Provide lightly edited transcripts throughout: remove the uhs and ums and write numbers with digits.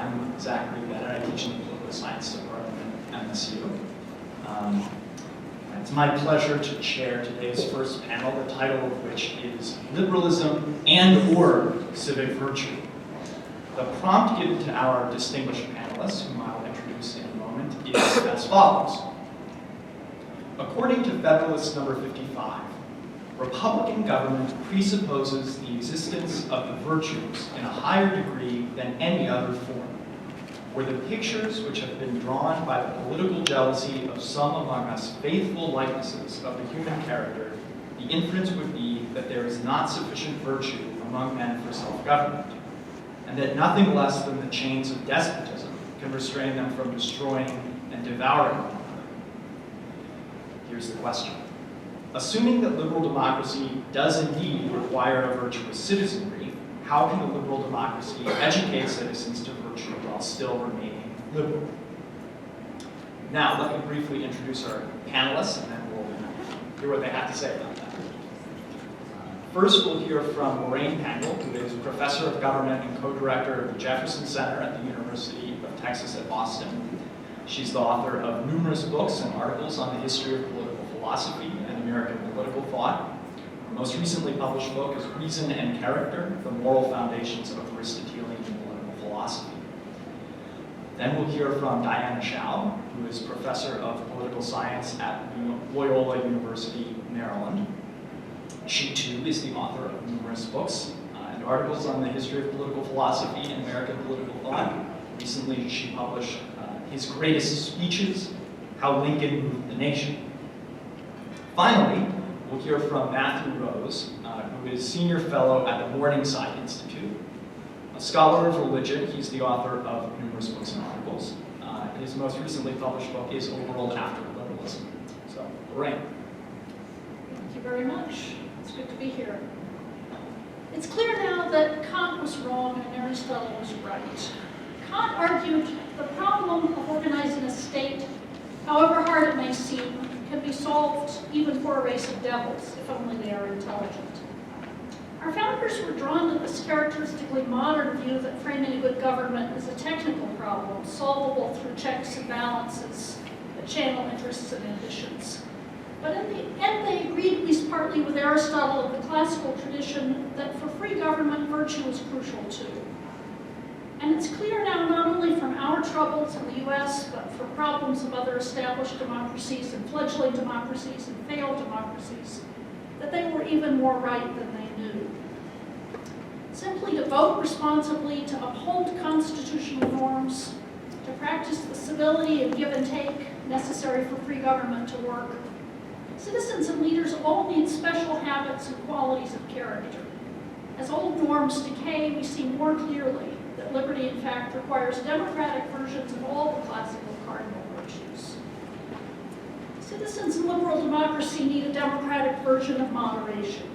I'm Zachary Bennett. I teach in the Political Science Department at MSU. It's my pleasure to chair today's first panel, the title of which is Liberalism and/or Civic Virtue. The prompt given to our distinguished panelists, whom I'll introduce in a moment, is as follows. According to Federalist No. 55, Republican government presupposes the existence of the virtues in a higher degree than any other form. Were the pictures which have been drawn by the political jealousy of some among us faithful likenesses of the human character, the inference would be that there is not sufficient virtue among men for self-government, and that nothing less than the chains of despotism can restrain them from destroying and devouring one another. Here's the question. Assuming that liberal democracy does indeed require a virtuous citizenry, how can a liberal democracy educate citizens to virtue while still remaining liberal? Now, let me briefly introduce our panelists, and then we'll hear what they have to say about that. First, we'll hear from Lorraine Pangle, who is Professor of Government and co-director of the Jefferson Center at the University of Texas at Austin. She's the author of numerous books and articles on the history of political philosophy and American political thought. Her most recently published book is Reason and Character, The Moral Foundations of Aristotelian Political Philosophy. Then we'll hear from Diana Schaub, who is Professor of Political Science at Loyola University, Maryland. She, too, is the author of numerous books and articles on the history of political philosophy and American political thought. Recently, she published His Greatest Speeches, How Lincoln Moved the Nation. Finally, we'll hear from Matthew Rose, who is Senior Fellow at the Morningside Institute. A scholar of religion, he's the author of numerous books and articles. His most recently published book is A World After Liberalism. So, Lorraine. Thank you very much. It's good to be here. It's clear now that Kant was wrong and Aristotle was right. Kant argued the problem of organizing a state, however hard it may seem, can be solved even for a race of devils, if only they are intelligent. Our founders were drawn to this characteristically modern view that framing a good government is a technical problem, solvable through checks and balances that channel interests and ambitions. But in the end, they agreed, at least partly with Aristotle of the classical tradition, that for free government, virtue is crucial too. And it's clear now, not only from our troubles in the US, but for problems of other established democracies and fledgling democracies and failed democracies, that they were even more right than they knew. Simply to vote responsibly, to uphold constitutional norms, to practice the civility and give and take necessary for free government to work, citizens and leaders all need special habits and qualities of character. As old norms decay, we see more clearly that liberty, in fact, requires democratic versions of all the classical cardinal virtues. Citizens in liberal democracy need a democratic version of moderation.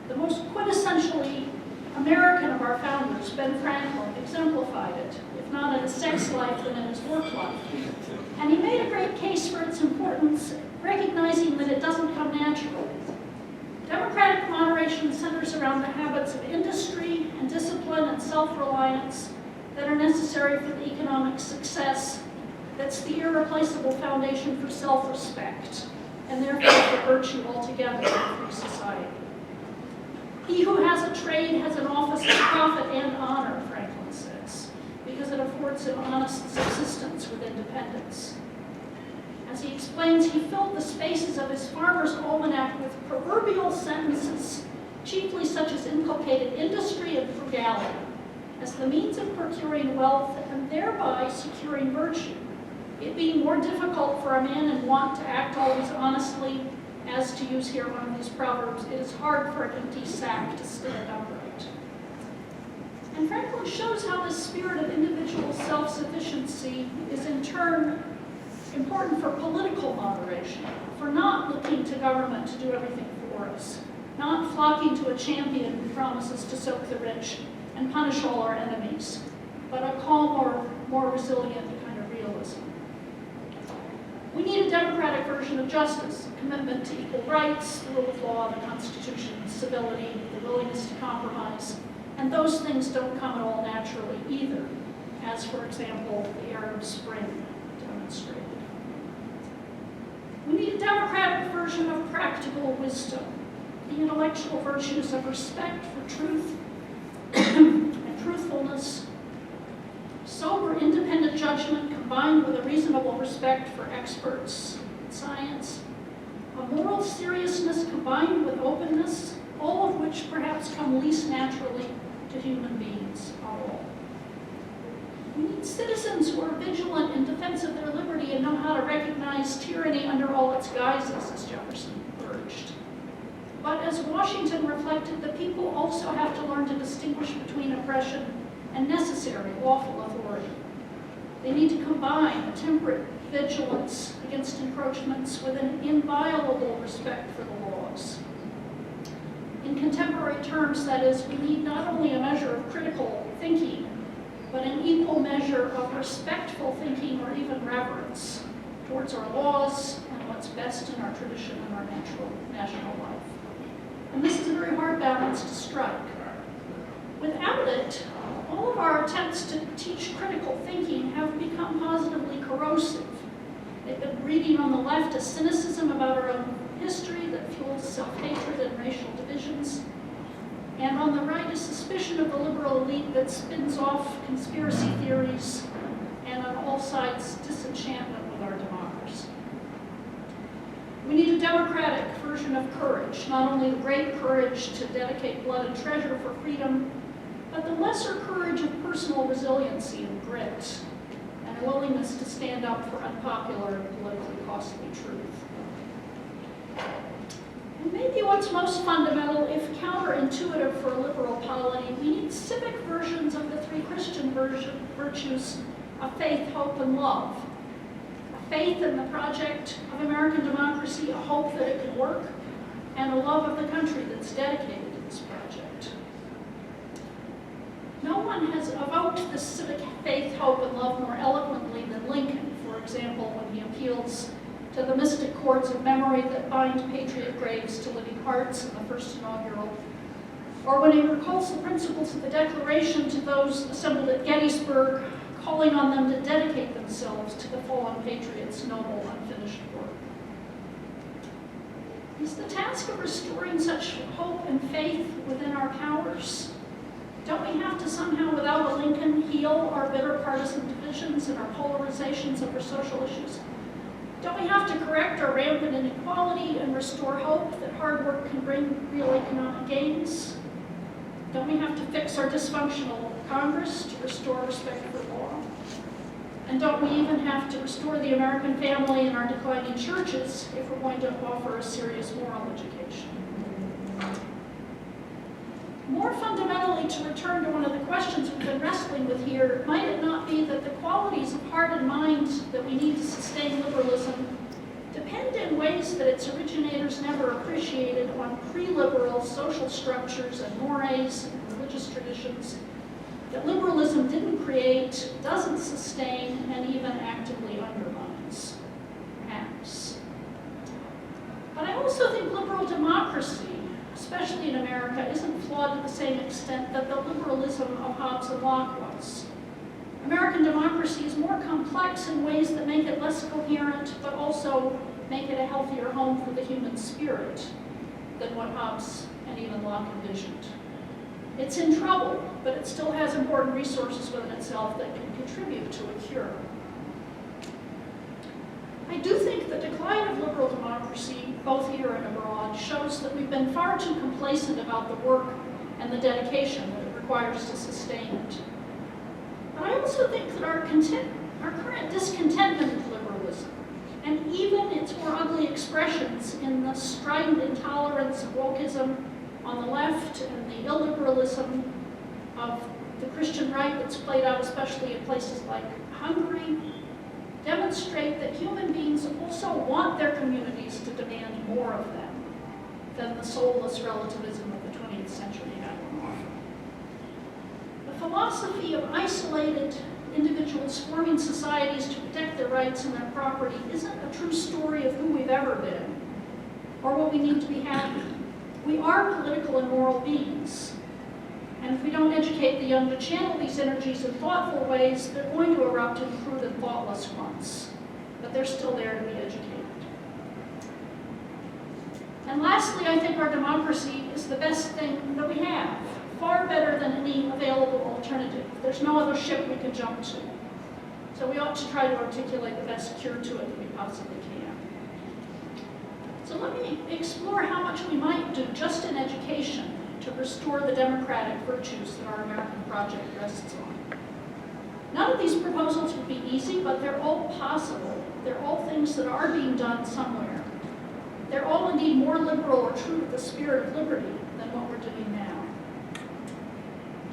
The most quintessentially American of our founders, Ben Franklin, exemplified it, if not in his sex life, then in his work life. And he made a great case for its importance, recognizing that it doesn't come naturally. Democratic moderation centers around the habits of industry and discipline and self-reliance that are necessary for the economic success that's the irreplaceable foundation for self-respect and therefore for virtue altogether in a free society. He who has a trade has an office of profit and honor, Franklin says, because it affords him honest subsistence with independence. As he explains, he filled the spaces of his farmer's almanac with proverbial sentences, chiefly such as inculcated industry and frugality, as the means of procuring wealth and thereby securing virtue, it being more difficult for a man in want to act always honestly, as, to use here one of these proverbs, it is hard for an empty sack to stand upright. And Franklin shows how this spirit of individual self-sufficiency is in turn important for political moderation, for not looking to government to do everything for us, not flocking to a champion who promises to soak the rich and punish all our enemies, but a calmer, more resilient kind of realism. We need a democratic version of justice, a commitment to equal rights, the rule of law, the Constitution, civility, the willingness to compromise, and those things don't come at all naturally either. as, for example, the Arab Spring demonstrated. We need a democratic version of practical wisdom, the intellectual virtues of respect for truth and truthfulness, sober, independent judgment combined with a reasonable respect for experts in science, a moral seriousness combined with openness, all of which perhaps come least naturally to human beings at all. We need citizens who are vigilant in defense of their liberty and know how to recognize tyranny under all its guises, as Jefferson urged. But as Washington reflected, the people also have to learn to distinguish between oppression and necessary lawful authority. They need to combine a temperate vigilance against encroachments with an inviolable respect for the laws. In contemporary terms, that is, we need not only a measure of critical thinking, but an equal measure of respectful thinking or even reverence towards our laws and what's best in our tradition and our national life. And this is a very hard balance to strike. Without it, all of our attempts to teach critical thinking have become positively corrosive. They've been breeding on the left a cynicism about our own history that fuels self-hatred and racial divisions, and on the right a suspicion of the liberal elite that spins off conspiracy theories and on all sides disenchantment with our democracy. We need a democratic version of courage, not only the great courage to dedicate blood and treasure for freedom, but the lesser courage of personal resiliency and grit, and a willingness to stand up for unpopular and politically costly truth. And maybe what's most fundamental, if counterintuitive for a liberal polity, we need civic versions of the three Christian virtues of faith, hope, and love. A faith in the project of American democracy, a hope that it can work, and a love of the country that's dedicated to this project. No one has evoked this civic faith, hope, and love more eloquently than Lincoln, for example, when he appeals to the mystic cords of memory that bind patriot graves to living hearts in the first inaugural, or when he recalls the principles of the Declaration to those assembled at Gettysburg, calling on them to dedicate themselves to the fallen patriots' noble, unfinished work. Is the task of restoring such hope and faith within our powers? Don't we have to somehow, without a Lincoln, heal our bitter partisan divisions and our polarizations over social issues? Don't we have to correct our rampant inequality and restore hope that hard work can bring real economic gains? Don't we have to fix our dysfunctional Congress to restore respect for law? And don't we even have to restore the American family and our declining churches if we're going to offer a serious moral education? More fundamentally, to return to one of the questions we've been wrestling with here, might it not be that the qualities of heart and mind that we need to sustain liberalism depend in ways that its originators never appreciated on pre-liberal social structures and mores and religious traditions that liberalism didn't create, doesn't sustain, and even actively undermines, perhaps. But I also think liberal democracy, especially in America, isn't flawed to the same extent that the liberalism of Hobbes and Locke was. American democracy is more complex in ways that make it less coherent, but also make it a healthier home for the human spirit than what Hobbes and even Locke envisioned. It's in trouble, but it still has important resources within itself that can contribute to a cure. I do think the decline of liberal democracy, both here and abroad, shows that we've been far too complacent about the work and the dedication that it requires to sustain it. But I also think that our current discontentment with liberalism, and even its more ugly expressions in the strident intolerance of wokeism on the left and the illiberalism of the Christian right that's played out especially in places like Hungary, demonstrate that human beings also want their communities to demand more of them than the soulless relativism of the 20th century had on offer. The philosophy of isolated individuals forming societies to protect their rights and their property isn't a true story of who we've ever been or what we need to be happy. We are political and moral beings, and And if we don't educate the young to channel these energies in thoughtful ways, they're going to erupt in crude and thoughtless ones. But they're still there to be educated. And lastly, I think our democracy is the best thing that we have, far better than any available alternative. There's no other ship we can jump to. So we ought to try to articulate the best cure to it that we possibly can. So let me explore how much we might do just in education to restore the democratic virtues that our American project rests on. None of these proposals would be easy, but they're all possible. They're all things that are being done somewhere. They're all indeed more liberal or true to the spirit of liberty than what we're doing now.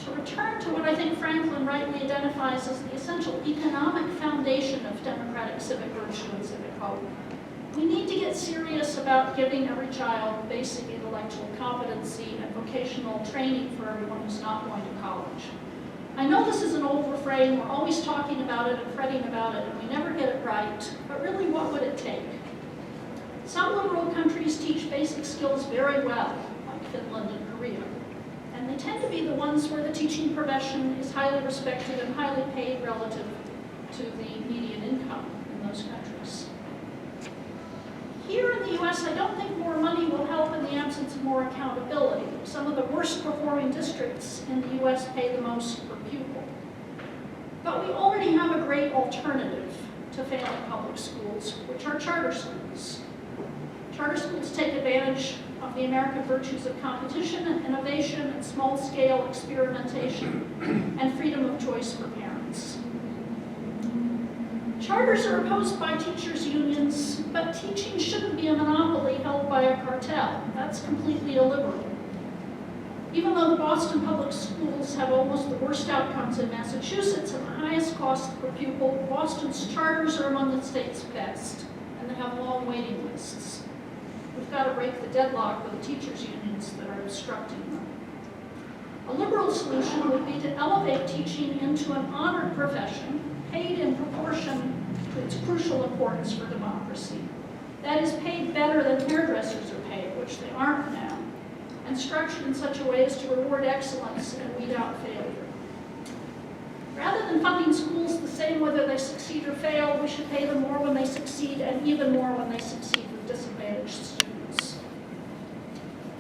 To return to what I think Franklin rightly identifies as the essential economic foundation of democratic civic virtue and civic hope, we need to get serious about giving every child basic intellectual competency and vocational training for everyone who's not going to college. I know this is an old refrain, we're always talking about it and fretting about it, and we never get it right, but really what would it take? Some liberal countries teach basic skills very well, like Finland and Korea, and they tend to be the ones where the teaching profession is highly respected and highly paid relative to the median income in those countries. Here in the US, I don't think more money will help in the absence of more accountability. Some of the worst performing districts in the US pay the most per pupil. But we already have a great alternative to failing public schools, which are charter schools. Charter schools take advantage of the American virtues of competition and innovation and small-scale experimentation and freedom of choice for parents. Charters are opposed by teachers' unions, but teaching shouldn't be a monopoly held by a cartel. That's completely illiberal. Even though the Boston public schools have almost the worst outcomes in Massachusetts and the highest cost per pupil, Boston's charters are among the state's best, and they have long waiting lists. We've got to break the deadlock with the teachers' unions that are obstructing them. A liberal solution would be to elevate teaching into an honored profession, paid in proportion to its crucial importance for democracy. That is, paid better than hairdressers are paid, which they aren't now, and structured in such a way as to reward excellence and weed out failure. Rather than funding schools the same whether they succeed or fail, we should pay them more when they succeed and even more when they succeed with disadvantaged students.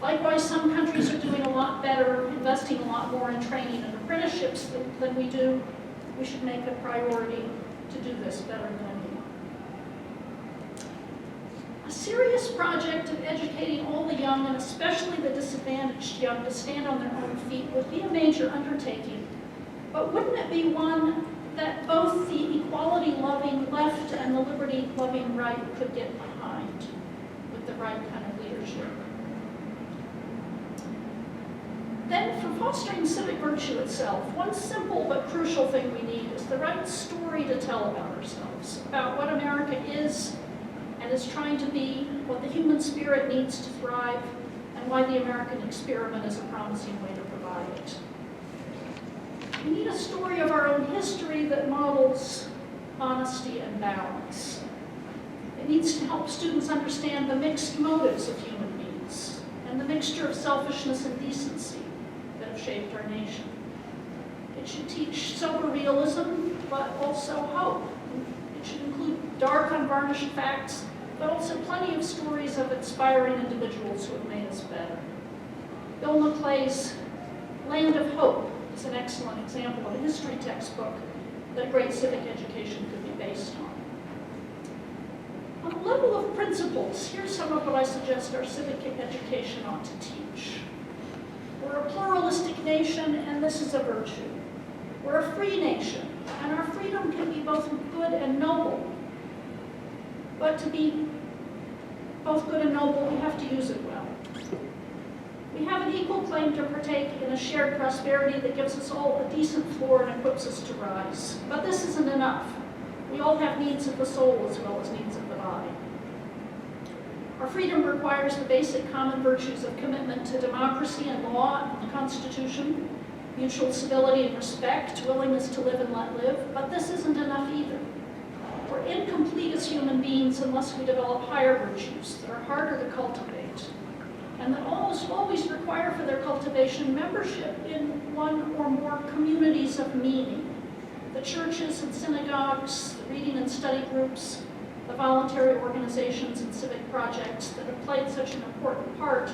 Likewise, some countries are doing a lot better, investing a lot more in training and apprenticeships than we do. We should make a priority to do this better than anyone. A serious project of educating all the young, and especially the disadvantaged young, to stand on their own feet would be a major undertaking. But wouldn't it be one that both the equality-loving left and the liberty-loving right could get behind with the right kind of leadership? Then, for fostering civic virtue itself, one simple but crucial thing we need is the right story to tell about ourselves, about what America is and is trying to be, what the human spirit needs to thrive, and why the American experiment is a promising way to provide it. We need a story of our own history that models honesty and balance. It needs to help students understand the mixed motives of human beings and the mixture of selfishness and decency that have shaped our nation. It should teach sober realism, but also hope. It should include dark, unvarnished facts, but also plenty of stories of inspiring individuals who have made us better. Bill McClay's Land of Hope is an excellent example of a history textbook that a great civic education could be based on. On the level of principles, here's some of what I suggest our civic education ought to teach. We're a pluralistic nation, and this is a virtue. We're a free nation, and our freedom can be both good and noble. But to be both good and noble, we have to use it well. We have an equal claim to partake in a shared prosperity that gives us all a decent floor and equips us to rise. But this isn't enough. We all have needs of the soul as well as needs of the body. Our freedom requires the basic common virtues of commitment to democracy and law and the Constitution, mutual civility and respect, willingness to live and let live, but this isn't enough either. We're incomplete as human beings unless we develop higher virtues that are harder to cultivate, and that almost always require for their cultivation membership in one communities of meaning, the churches and synagogues, the reading and study groups, the voluntary organizations and civic projects that have played such an important part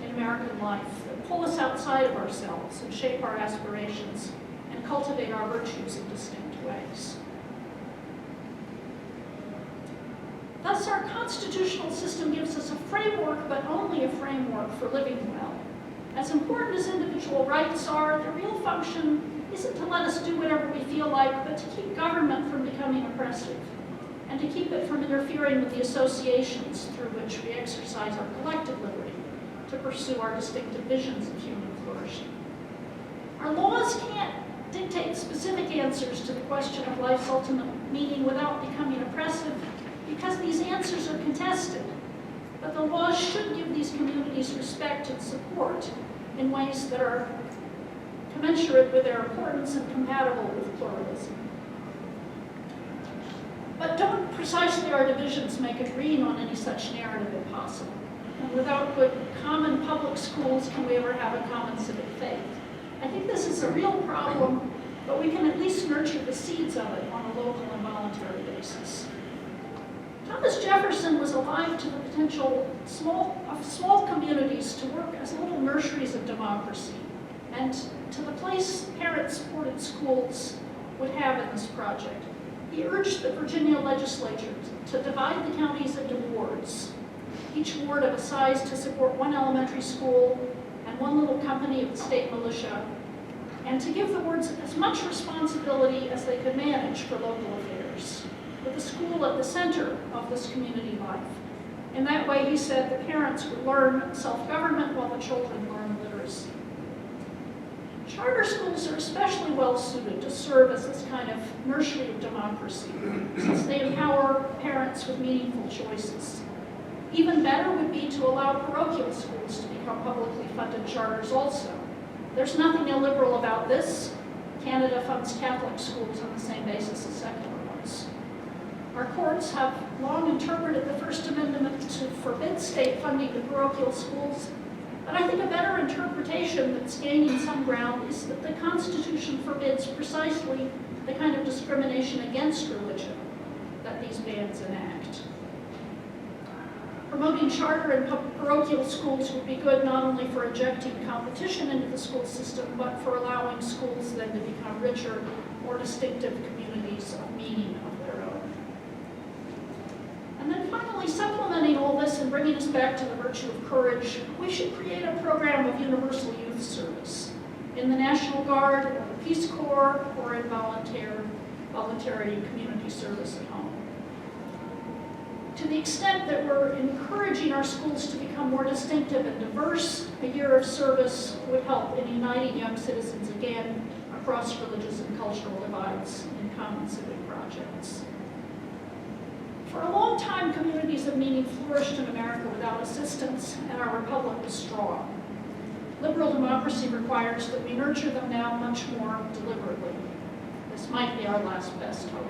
in American life, that pull us outside of ourselves and shape our aspirations and cultivate our virtues in distinct ways. Thus, our constitutional system gives us a framework, but only a framework for living well. As important as individual rights are, their real function isn't to let us do whatever we feel like, but to keep government from becoming oppressive, and to keep it from interfering with the associations through which we exercise our collective liberty to pursue our distinctive visions of human flourishing. Our laws can't dictate specific answers to the question of life's ultimate meaning without becoming oppressive, because these answers are contested. But the laws should give these communities respect and support in ways that are commensurate with their importance and compatible with pluralism. But don't precisely our divisions make agreeing on any such narrative impossible? And without good common public schools, can we ever have a common civic faith? I think this is a real problem, but we can at least nurture the seeds of it on a local and voluntary basis. Thomas Jefferson was alive to the potential of small communities to work as little nurseries of democracy, and to the place parent-supported schools would have in this project. He urged the Virginia legislature to divide the counties into wards, each ward of a size to support one elementary school and one little company of the state militia, and to give the wards as much responsibility as they could manage for local affairs, with the school at the center of this community life. In that way, he said, the parents would learn self-government while the children learned literacy. Charter schools are especially well suited to serve as this kind of nursery of democracy, since they empower parents with meaningful choices. Even better would be to allow parochial schools to become publicly funded charters also. There's nothing illiberal about this. Canada funds Catholic schools on the same basis as secular ones. Our courts have long interpreted the First Amendment to forbid state funding to parochial schools, but I think a better interpretation that's gaining some ground is that the Constitution forbids precisely the kind of discrimination against religion that these bans enact. Promoting charter and parochial schools would be good not only for injecting competition into the school system, but for allowing schools then to become richer, more distinctive communities of meaning of their own. And then finally, supplementing all this and bringing us back to the virtue of courage, we should create a program of universal youth service in the National Guard, or the Peace Corps, or in voluntary community service at home. To the extent that we're encouraging our schools to become more distinctive and diverse, a year of service would help in uniting young citizens again across religious and cultural divides in common civic projects. For a long time, communities of meaning flourished in America without assistance, and our republic was strong. Liberal democracy requires that we nurture them now much more deliberately. This might be our last best hope.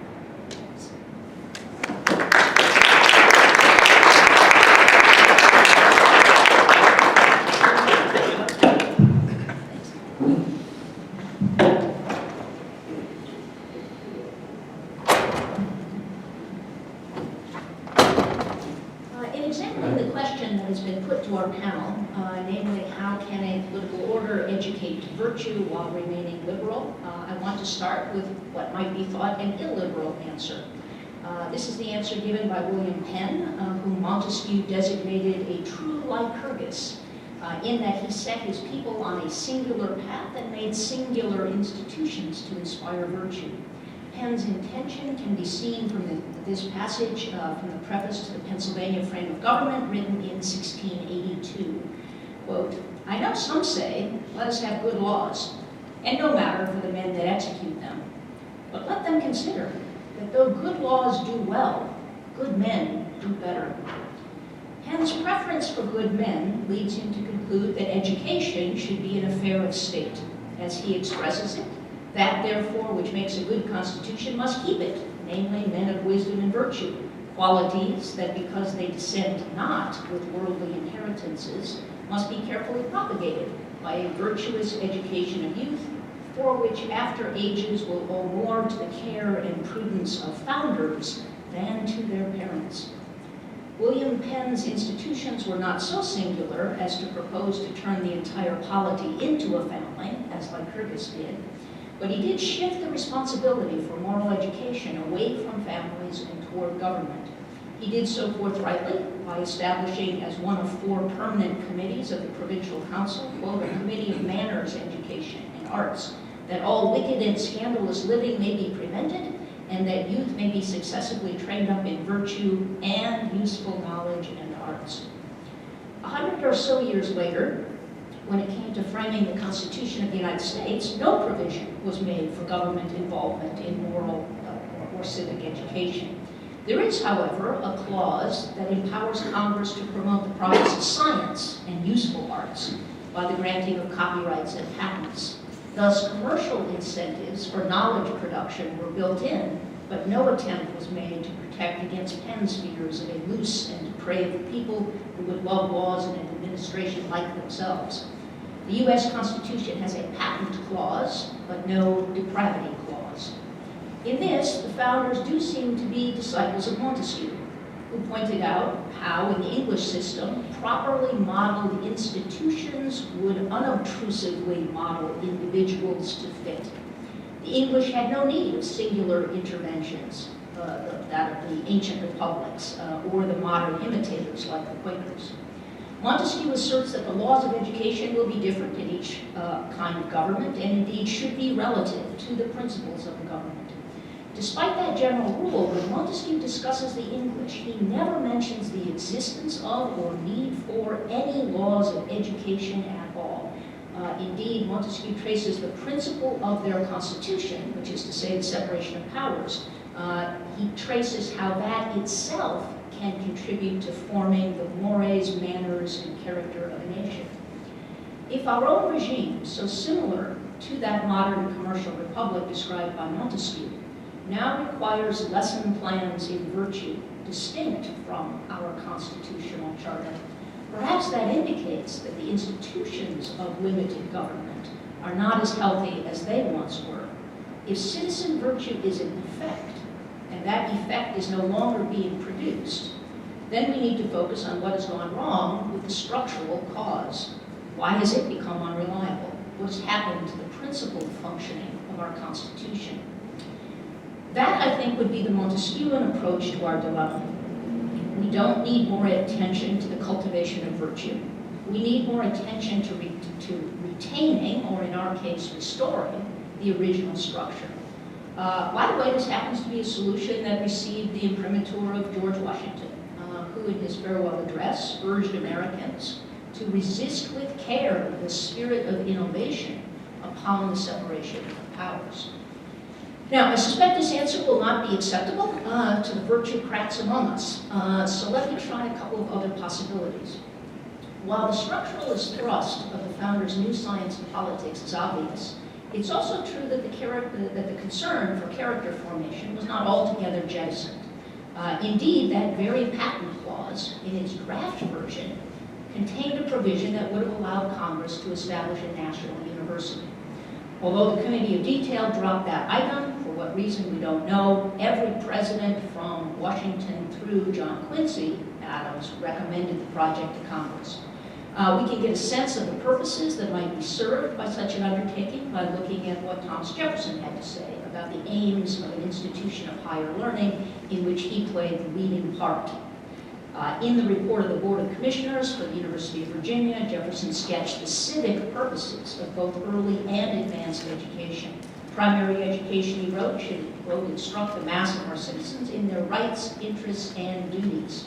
Our panel, namely how can a political order educate virtue while remaining liberal? I want to start with what might be thought an illiberal answer. This is the answer given by William Penn, whom Montesquieu designated a true Lycurgus, in that he set his people on a singular path and made singular institutions to inspire virtue. Penn's intention can be seen from this passage from the preface to the Pennsylvania Frame of Government, written in 1682. Quote, I know some say, let us have good laws, and no matter for the men that execute them. But let them consider that though good laws do well, good men do better. Penn's preference for good men leads him to conclude that education should be an affair of state. As he expresses it, that, therefore, which makes a good constitution must keep it, namely men of wisdom and virtue, qualities that, because they descend not with worldly inheritances, must be carefully propagated by a virtuous education of youth, for which after ages will owe more to the care and prudence of founders than to their parents. William Penn's institutions were not so singular as to propose to turn the entire polity into a family, as Lycurgus did, but he did shift the responsibility for moral education away from families and toward government. He did so forthrightly by establishing as one of 4 permanent committees of the Provincial Council, quote, a committee of manners, education, and arts, that all wicked and scandalous living may be prevented, and that youth may be successively trained up in virtue and useful knowledge and arts. 100 or so years later, when it came to framing the Constitution of the United States, no provision was made for government involvement in moral or civic education. There is, however, a clause that empowers Congress to promote the progress of science and useful arts by the granting of copyrights and patents. Thus, commercial incentives for knowledge production were built in, but no attempt was made to protect against Penn's fears of a loose and depraved people who would love laws and an administration like themselves. The U.S. Constitution has a patent clause, but no depravity clause. In this, the founders do seem to be disciples of Montesquieu, who pointed out how, in the English system, properly modeled institutions would unobtrusively model individuals to fit. The English had no need of singular interventions, that of the ancient republics, or the modern imitators like the Quakers. Montesquieu asserts that the laws of education will be different in each kind of government, and indeed should be relative to the principles of the government. Despite that general rule, when Montesquieu discusses the English, he never mentions the existence of or need for any laws of education at all. Indeed, Montesquieu traces the principle of their constitution, which is to say the separation of powers. He traces how that itself can contribute to forming the mores, manners, and character of a nation. If our own regime, so similar to that modern commercial republic described by Montesquieu, now requires lesson plans in virtue distinct from our constitutional charter, perhaps that indicates that the institutions of limited government are not as healthy as they once were. If citizen virtue is an effect, and that effect is no longer being produced, then we need to focus on what has gone wrong with the structural cause. Why has it become unreliable? What has happened to the principled functioning of our Constitution? That, I think, would be the Montesquieuan approach to our dilemma. We don't need more attention to the cultivation of virtue. We need more attention to retaining, or in our case, restoring, the original structure. By the way, this happens to be a solution that received the imprimatur of George Washington, who in his farewell address urged Americans to resist with care the spirit of innovation upon the separation of powers. Now, I suspect this answer will not be acceptable to the virtuecrats among us, so let me try a couple of other possibilities. While the structuralist thrust of the founders' new science and politics is obvious, it's also true that the concern for character formation was not altogether jettisoned. Indeed, that very patent clause, in its draft version, contained a provision that would have allowed Congress to establish a national university. Although the Committee of Detail dropped that item, for what reason we don't know, every president from Washington through John Quincy Adams recommended the project to Congress. We can get a sense of the purposes that might be served by such an undertaking by looking at what Thomas Jefferson had to say about the aims of an institution of higher learning in which he played the leading part. In the report of the Board of Commissioners for the University of Virginia, Jefferson sketched the civic purposes of both early and advanced education. Primary education, he wrote, should, quote, instruct the mass of our citizens in their rights, interests, and duties.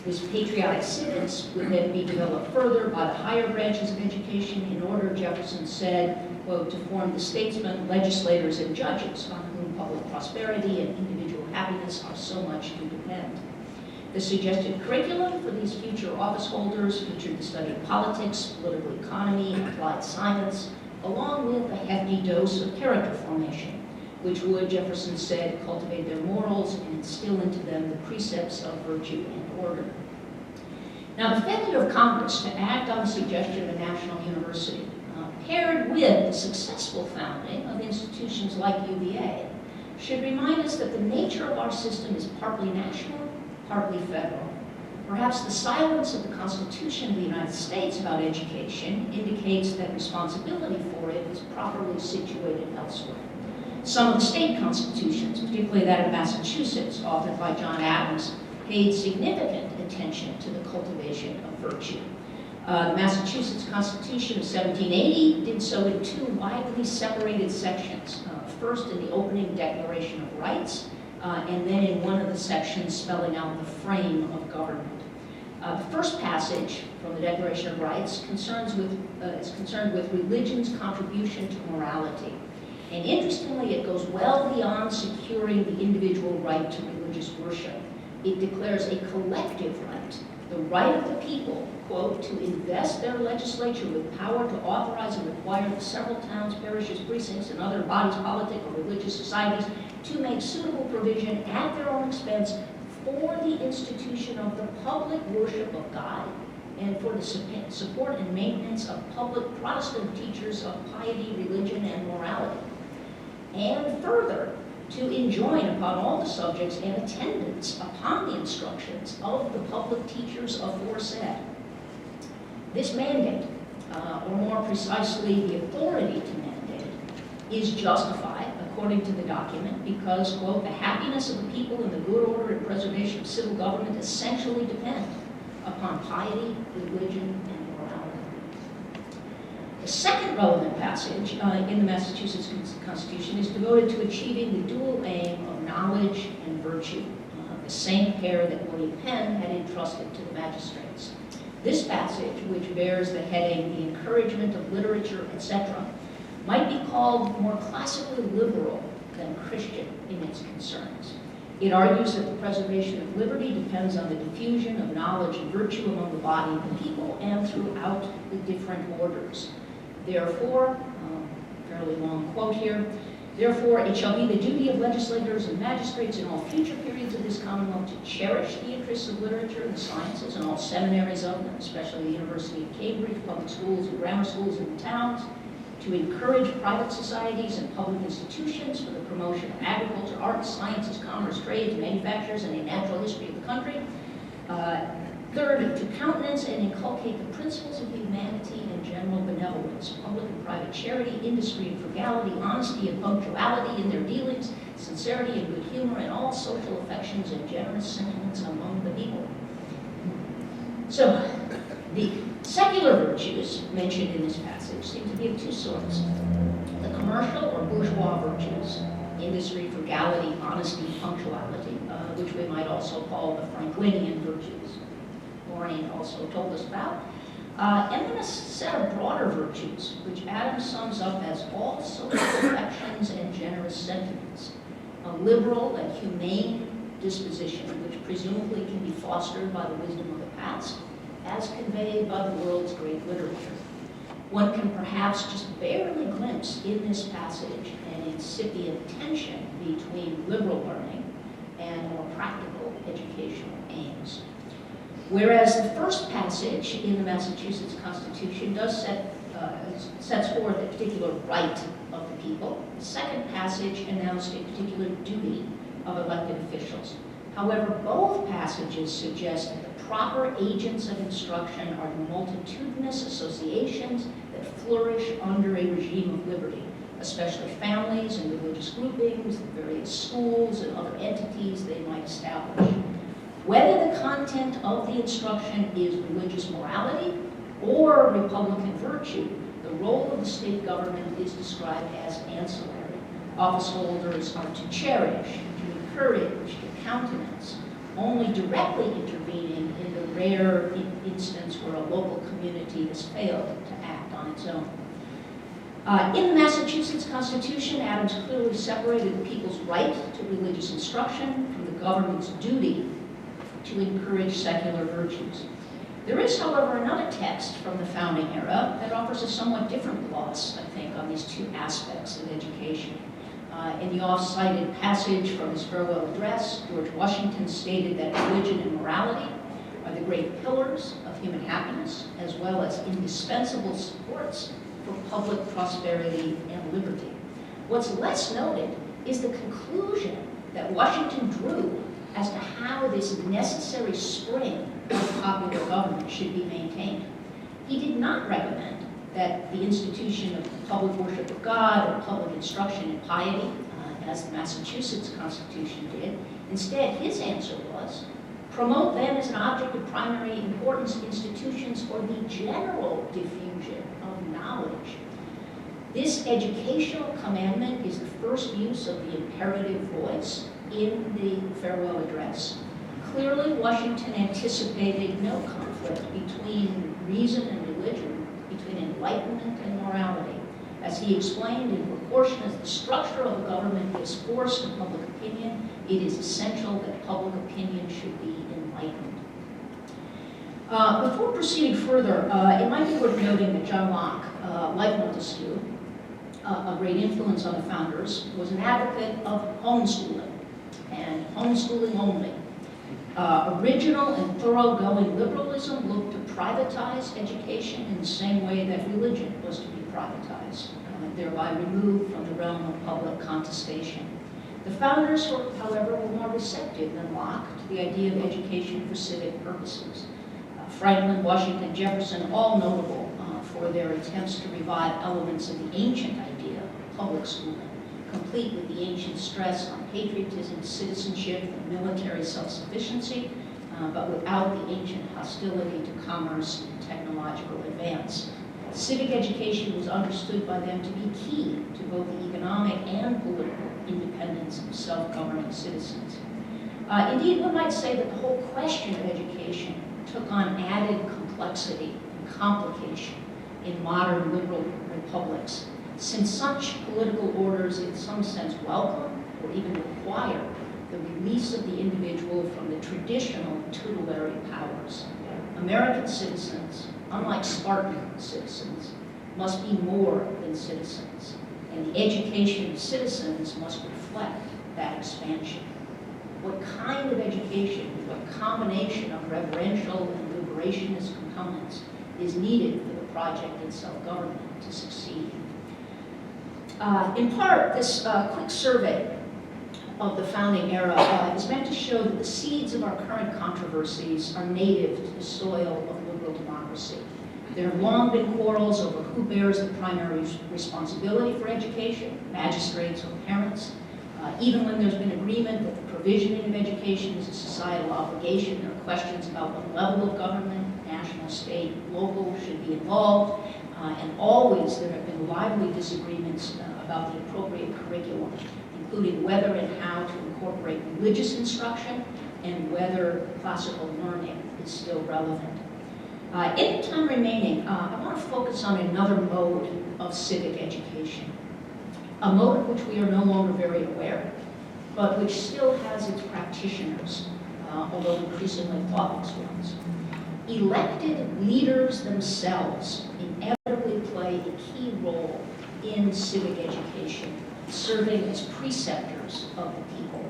This patriotic civics would then be developed further by the higher branches of education in order, Jefferson said, quote, to form the statesmen, legislators, and judges on whom public prosperity and individual happiness are so much to depend. The suggested curriculum for these future office holders featured the study of politics, political economy, and applied science, along with a hefty dose of character formation, which would, Jefferson said, cultivate their morals and instill into them the precepts of virtue and order. Now, the failure of Congress to act on the suggestion of a national university, paired with the successful founding institutions like UVA should remind us that the nature of our system is partly national, partly federal. Perhaps the silence of the Constitution of the United States about education indicates that responsibility for it is properly situated elsewhere. Some of the state constitutions, particularly that of Massachusetts, authored by John Adams, paid significant attention to the cultivation of virtue. The Massachusetts Constitution of 1780 did so in two widely separated sections. First in the opening Declaration of Rights, and then in one of the sections spelling out the frame of government. The first passage from the Declaration of Rights is concerned with religion's contribution to morality. And interestingly, it goes well beyond securing the individual right to religious worship. It declares a collective right, the right of the people, quote, to invest their legislature with power to authorize and require the several towns, parishes, precincts, and other bodies, politic or religious societies to make suitable provision at their own expense for the institution of the public worship of God and for the support and maintenance of public Protestant teachers of piety, religion, and morality. And further, to enjoin upon all the subjects an attendance upon the instructions of the public teachers aforesaid. This mandate, or more precisely the authority to mandate, is justified, according to the document, because, quote, the happiness of the people and the good order and preservation of civil government essentially depend upon piety, religion, and morality. The second relevant passage in the Massachusetts Constitution is devoted to achieving the dual aim of knowledge and virtue, the same pair that William Penn had entrusted to the magistrates. This passage, which bears the heading, The Encouragement of Literature, etc., might be called more classically liberal than Christian in its concerns. It argues that the preservation of liberty depends on the diffusion of knowledge and virtue among the body of the people and throughout the different orders. Therefore, fairly long quote here, therefore it shall be the duty of legislators and magistrates in all future periods of this Commonwealth to cherish the interests of literature and the sciences and all seminaries of them, especially the University of Cambridge, public schools and grammar schools in the towns, to encourage private societies and public institutions for the promotion of agriculture, arts, sciences, commerce, trades, manufactures, and a natural history of the country. Third, to countenance and inculcate the principles of humanity and general benevolence, public and private charity, industry and frugality, honesty and punctuality in their dealings, sincerity and good humor, and all social affections and generous sentiments among the people. So, the secular virtues mentioned in this passage seem to be of two sorts. The commercial or bourgeois virtues, industry, frugality, honesty, punctuality, which we might also call the Franklinian virtues. Lorraine also told us about. And then a set of broader virtues, which Adams sums up as all social affections and generous sentiments. A liberal and humane disposition, which presumably can be fostered by the wisdom of the past, as conveyed by the world's great literature. One can perhaps just barely glimpse in this passage an incipient tension between liberal learning and more practical educational aims. Whereas the first passage in the Massachusetts Constitution does sets forth a particular right of the people, the second passage announced a particular duty of elected officials. However, both passages suggest that the proper agents of instruction are the multitudinous associations that flourish under a regime of liberty, especially families and religious groupings, the various schools and other entities they might establish. Whether the content of the instruction is religious morality or republican virtue, the role of the state government is described as ancillary. Office holders are to cherish, to encourage, to countenance, only directly intervening in the rare instance where a local community has failed to act on its own. In the Massachusetts Constitution, Adams clearly separated the people's right to religious instruction from the government's duty to encourage secular virtues. There is, however, another text from the founding era that offers a somewhat different gloss, I think, on these two aspects of education. In the oft-cited passage from his farewell address, George Washington stated that religion and morality are the great pillars of human happiness, as well as indispensable supports for public prosperity and liberty. What's less noted is the conclusion that Washington drew as to how this necessary spring of popular government should be maintained. He did not recommend that the institution of public worship of God or public instruction in piety, as the Massachusetts Constitution did. Instead, his answer was, promote them as an object of primary importance institutions for the general diffusion of knowledge. This educational commandment is the first use of the imperative voice in the farewell address. Clearly, Washington anticipated no conflict between reason and religion, between enlightenment and morality. As he explained, in proportion as the structure of a government gives force to public opinion, it is essential that public opinion should be enlightened. Before proceeding further, it might be worth noting that John Locke, like Montesquieu, a great influence on the founders, was an advocate of homeschooling, and homeschooling only. Original and thoroughgoing liberalism looked to privatize education in the same way that religion was to be privatized, thereby removed from the realm of public contestation. The founders, however, were more receptive than Locke to the idea of education for civic purposes. Franklin, Washington, Jefferson, all notable for their attempts to revive elements of the ancient idea of public schooling, complete with the ancient stress on patriotism, citizenship, and military self-sufficiency, but without the ancient hostility to commerce and technological advance. Civic education was understood by them to be key to both the economic and political independence of self-governing citizens. Indeed, one might say that the whole question of education took on added complexity and complication in modern liberal republics, since such political orders in some sense welcome or even require the release of the individual from the traditional tutelary powers. American citizens, unlike Spartan citizens, must be more than citizens, and the education of citizens must reflect that expansion. What kind of education, what combination of reverential and liberationist components is needed for the project in self-government to succeed? In part, this quick survey of the founding era is meant to show that the seeds of our current controversies are native to the soil of liberal democracy. There have long been quarrels over who bears the primary responsibility for education, magistrates or parents. Even when there's been agreement that the provisioning of education is a societal obligation, there are questions about what level of government, national, state, local, should be involved. And always there have been lively disagreements about the appropriate curriculum, including whether and how to incorporate religious instruction and whether classical learning is still relevant. In the time remaining, I want to focus on another mode of civic education, a mode of which we are no longer very aware, but which still has its practitioners, although increasingly thoughtless ones. Elected leaders themselves inevitably play a key role in civic education, serving as preceptors of the people.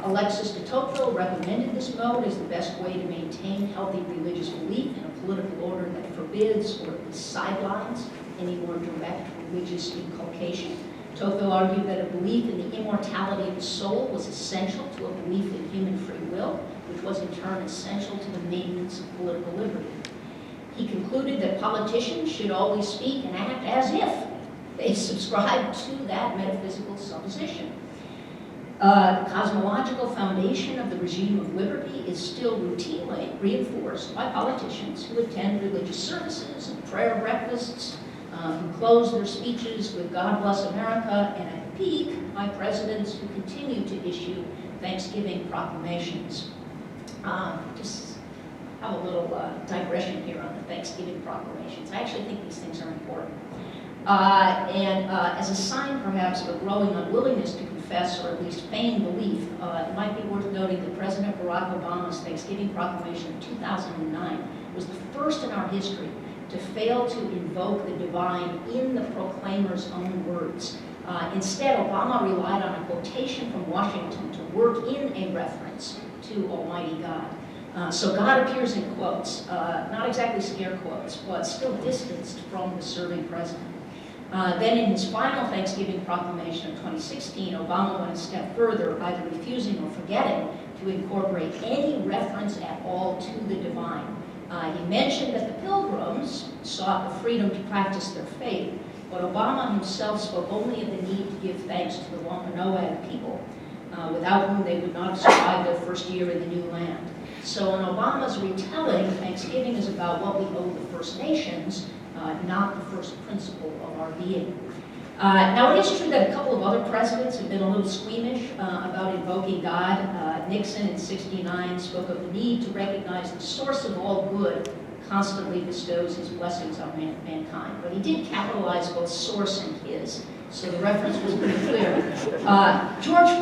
Alexis de Tocqueville recommended this mode as the best way to maintain healthy religious belief in a political order that forbids or at least sidelines any more direct religious inculcation. Tocqueville argued that a belief in the immortality of the soul was essential to a belief in human free will, which was in turn essential to the maintenance of political liberty. He concluded that politicians should always speak and act as if they subscribed to that metaphysical supposition. The cosmological foundation of the regime of liberty is still routinely reinforced by politicians who attend religious services and prayer breakfasts, who close their speeches with God bless America, and at the peak, by presidents who continue to issue Thanksgiving proclamations. Just have a little digression here on the Thanksgiving proclamations. I actually think these things are important. As a sign, perhaps, of a growing unwillingness to confess or at least feign belief, it might be worth noting that President Barack Obama's Thanksgiving proclamation of 2009 was the first in our history to fail to invoke the divine in the proclaimer's own words. Instead, Obama relied on a quotation from Washington to work in a reference to Almighty God. So God appears in quotes, not exactly scare quotes, but still distanced from the serving president. Then in his final Thanksgiving proclamation of 2016, Obama went a step further, either refusing or forgetting to incorporate any reference at all to the divine. He mentioned that the Pilgrims sought the freedom to practice their faith, but Obama himself spoke only of the need to give thanks to the Wampanoag people, without whom they would not have survived their first year in the new land. So in Obama's retelling, Thanksgiving is about what we owe the First Nations, not the first principle of our being. Now, it is true that a couple of other presidents have been a little squeamish about invoking God. Nixon in '69 spoke of the need to recognize the source of all good constantly bestows his blessings on mankind. But he did capitalize both source and his, so the reference was pretty clear. Gerald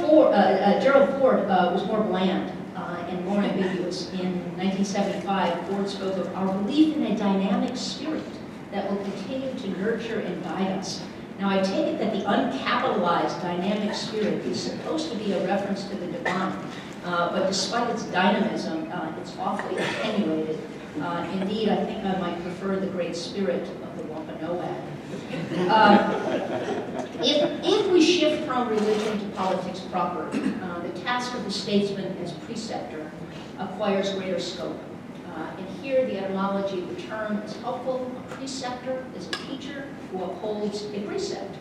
Ford was more bland and more ambiguous. In 1975, Ford spoke of our belief in a dynamic spirit that will continue to nurture and guide us. Now, I take it that the uncapitalized dynamic spirit is supposed to be a reference to the divine, but despite its dynamism, it's awfully attenuated. Indeed, I think I might prefer the great spirit of the Wampanoag. If we shift from religion to politics proper, the task of the statesman as preceptor acquires greater scope. And here the etymology of the term is helpful. A preceptor is a teacher who upholds a precept.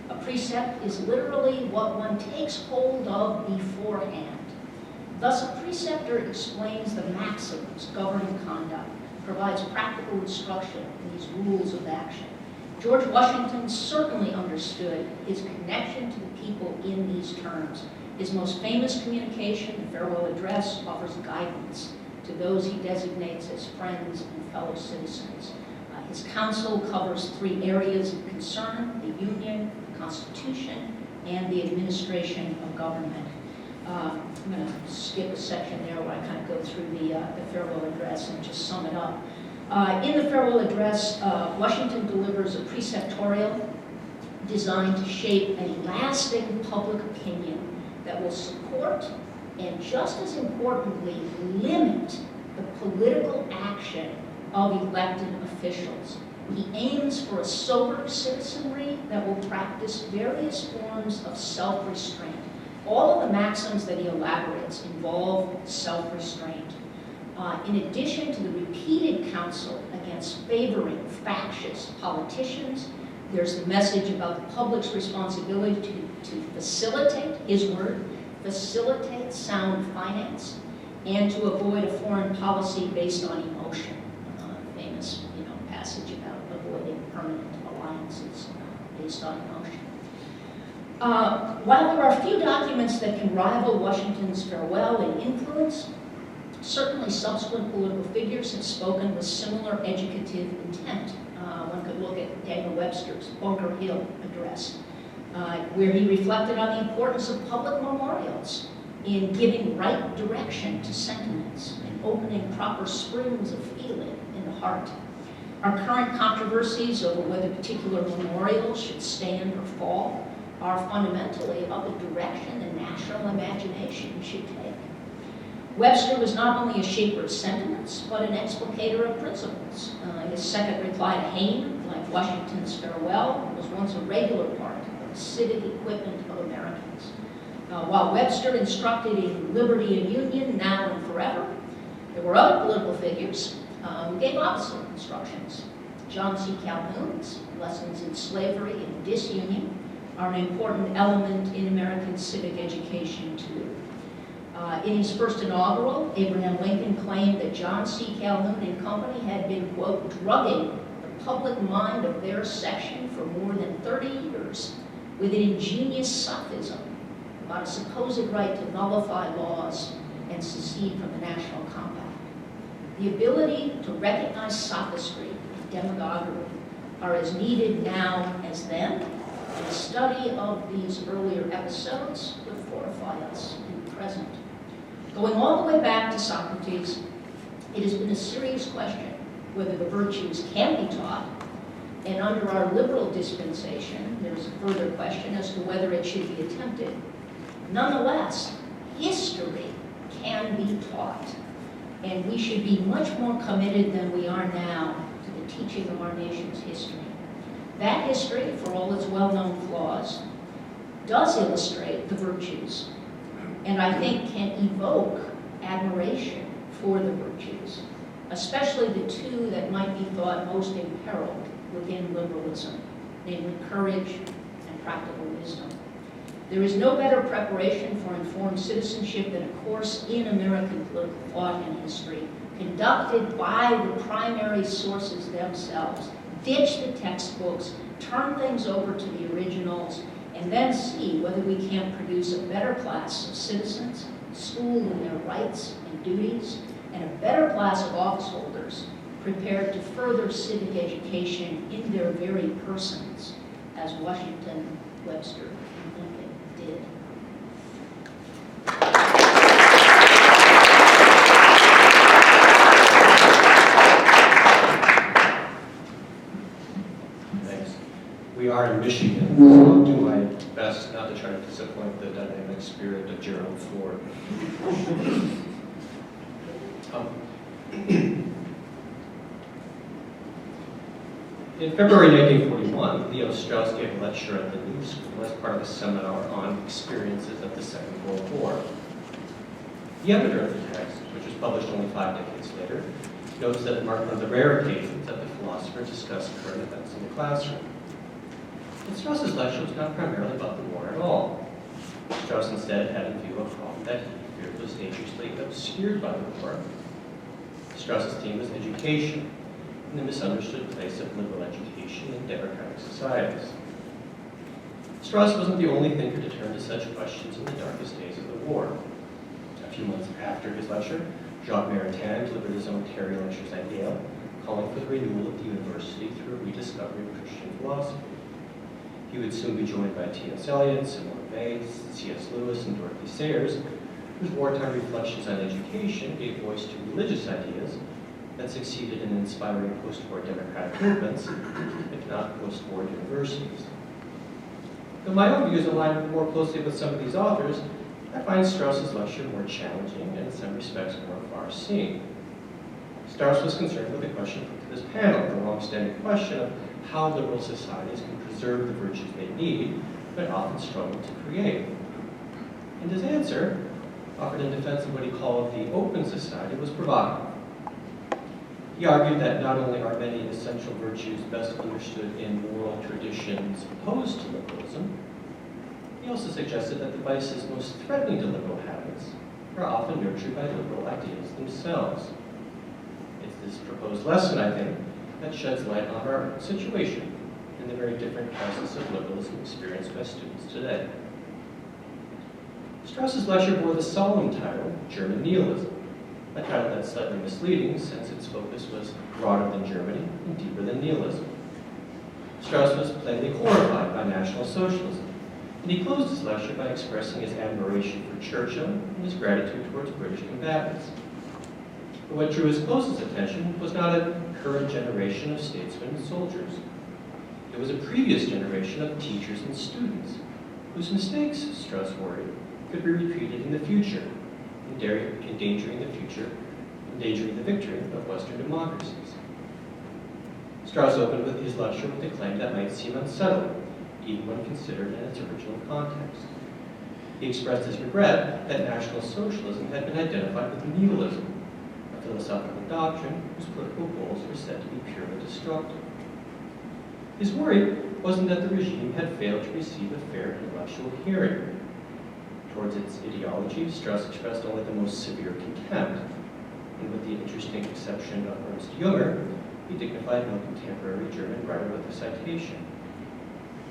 A precept is literally what one takes hold of beforehand. Thus, a preceptor explains the maxims governing conduct, provides practical instruction in these rules of action. George Washington certainly understood his connection to the people in these terms. His most famous communication, the Farewell Address, offers guidance to those he designates as friends and fellow citizens. His counsel covers three areas of concern: the Union, the Constitution, and the administration of government. I'm going to skip a section there where I kind of go through the Farewell Address and just sum it up. In the Farewell Address, Washington delivers a preceptorial designed to shape a lasting public opinion that will support and, just as importantly, limit the political action of elected officials. He aims for a sober citizenry that will practice various forms of self-restraint. All of the maxims that he elaborates involve self-restraint. In addition to the repeated counsel against favoring factious politicians, there's the message about the public's responsibility to facilitate, his word, facilitate sound finance, and to avoid a foreign policy based on emotion. Famous, passage about avoiding permanent alliances based on emotion. While there are few documents that can rival Washington's farewell in influence, certainly subsequent political figures have spoken with similar educative intent. One could look at Daniel Webster's Bunker Hill Address, where he reflected on the importance of public memorials in giving right direction to sentiments and opening proper springs of feeling in the heart. Our current controversies over whether particular memorials should stand or fall are fundamentally about the direction the national imagination should take. Webster was not only a shaper of sentiments, but an explicator of principles. His second reply to Hayne, like Washington's farewell, was once a regular part of the civic equipment of Americans. While Webster instructed in liberty and union, now and forever, there were other political figures who gave opposite instructions. John C. Calhoun's Lessons in Slavery and Disunion are an important element in American civic education, too. In his first inaugural, Abraham Lincoln claimed that John C. Calhoun and company had been, quote, drugging the public mind of their section for more than 30 years with an ingenious sophism about a supposed right to nullify laws and secede from the national compact. The ability to recognize sophistry and demagoguery are as needed now as then, and a study of these earlier episodes would fortify us in the present. Going all the way back to Socrates, it has been a serious question whether the virtues can be taught, and under our liberal dispensation, there's a further question as to whether it should be attempted. Nonetheless, history can be taught, and we should be much more committed than we are now to the teaching of our nation's history. That history, for all its well-known flaws, does illustrate the virtues, and I think can evoke admiration for the virtues, especially the two that might be thought most imperiled within liberalism, namely courage and practical wisdom. There is no better preparation for informed citizenship than a course in American political thought and history, conducted by the primary sources themselves. Ditch the textbooks, turn things over to the originals, and then see whether we can't produce a better class of citizens, schooled in their rights and duties, and a better class of office holders prepared to further civic education in their very persons, as Washington, Webster, and Lincoln did. Thanks. We are in Michigan, so I'll do my best not to try to disappoint the dynamic spirit of Gerald Ford. In February 1941, Leo Strauss gave a lecture at the New School as part of a seminar on experiences of the Second World War. The editor of the text, which was published only 5 decades later, notes that it marked one of the rare occasions that the philosopher discussed current events in the classroom. But Strauss's lecture was not primarily about the war at all. Strauss instead had in view a problem that he feared was dangerously obscured by the war. Strauss's theme was education, and the misunderstood place of liberal education in democratic societies. Strauss wasn't the only thinker to turn to such questions in the darkest days of the war. A few months after his lecture, Jacques Maritain delivered his own Terry lectures at Yale, calling for the renewal of the university through a rediscovery of Christian philosophy. He would soon be joined by T.S. Eliot, Simone Weil, C.S. Lewis, and Dorothy Sayers, whose wartime reflections on education gave voice to religious ideas that succeeded in inspiring post-war democratic movements, if not post-war universities. Though my own views align more closely with some of these authors, I find Strauss's lecture more challenging and in some respects more far-seeing. Strauss was concerned with the question put to this panel, the long-standing question of how liberal societies can preserve the virtues they need, but often struggle to create. And his answer, offered in defense of what he called the open society, was provocative. He argued that not only are many essential virtues best understood in moral traditions opposed to liberalism, he also suggested that the vices most threatening to liberal habits are often nurtured by liberal ideas themselves. It's this proposed lesson, I think, that sheds light on our situation and the very different crisis of liberalism experienced by students today. Strauss's lecture bore the solemn title, German Nihilism, a title that's slightly misleading since its focus was broader than Germany and deeper than nihilism. Strauss was plainly horrified by National Socialism, and he closed his lecture by expressing his admiration for Churchill and his gratitude towards British combatants. But what drew his closest attention was not a current generation of statesmen and soldiers. It was a previous generation of teachers and students, whose mistakes, Strauss worried, could be repeated in the future, endangering the victory of Western democracies. Strauss opened with his lecture with a claim that might seem unsettling, even when considered in its original context. He expressed his regret that National Socialism had been identified with nihilism, a philosophical doctrine whose political goals were said to be purely destructive. His worry wasn't that the regime had failed to receive a fair intellectual hearing. Towards its ideology, Strauss expressed only the most severe contempt, and with the interesting exception of Ernst Jünger, he dignified no contemporary German writer with a citation.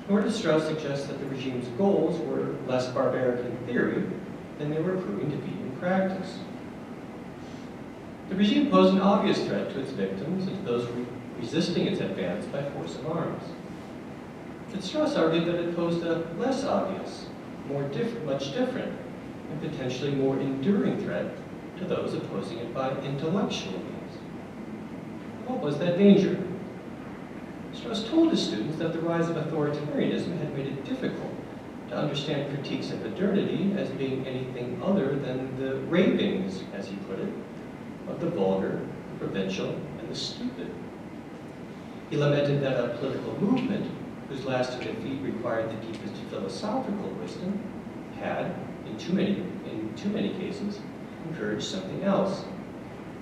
Nor did Strauss suggest that the regime's goals were less barbaric in theory than they were proving to be in practice. The regime posed an obvious threat to its victims and to those resisting its advance by force of arms. But Strauss argued that it posed a less obvious, much different, and potentially more enduring threat to those opposing it by intellectual means. What was that danger? Strauss told his students that the rise of authoritarianism had made it difficult to understand critiques of modernity as being anything other than the ravings, as he put it, of the vulgar, the provincial, and the stupid. He lamented that a political movement whose last defeat required the deepest philosophical wisdom, had, in too many cases, encouraged something else.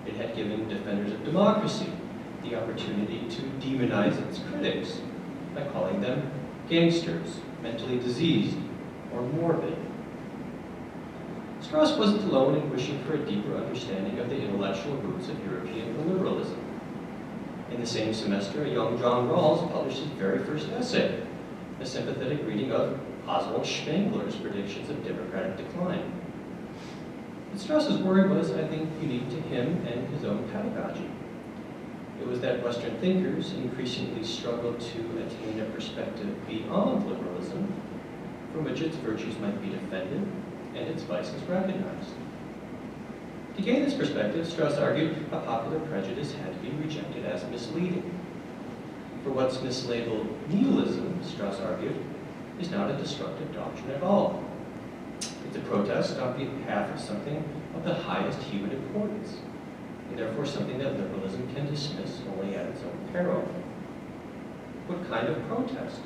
It had given defenders of democracy the opportunity to demonize its critics by calling them gangsters, mentally diseased, or morbid. Strauss wasn't alone in wishing for a deeper understanding of the intellectual roots of European liberalism. In the same semester, a young John Rawls published his very first essay, a sympathetic reading of Oswald Spengler's predictions of democratic decline. But Strauss's worry was, I think, unique to him and his own pedagogy. It was that Western thinkers increasingly struggled to attain a perspective beyond liberalism, from which its virtues might be defended and its vices recognized. To gain this perspective, Strauss argued a popular prejudice had to be rejected as misleading. For what's mislabeled nihilism, Strauss argued, is not a destructive doctrine at all. It's a protest on behalf of something of the highest human importance, and therefore something that liberalism can dismiss only at its own peril. What kind of protest?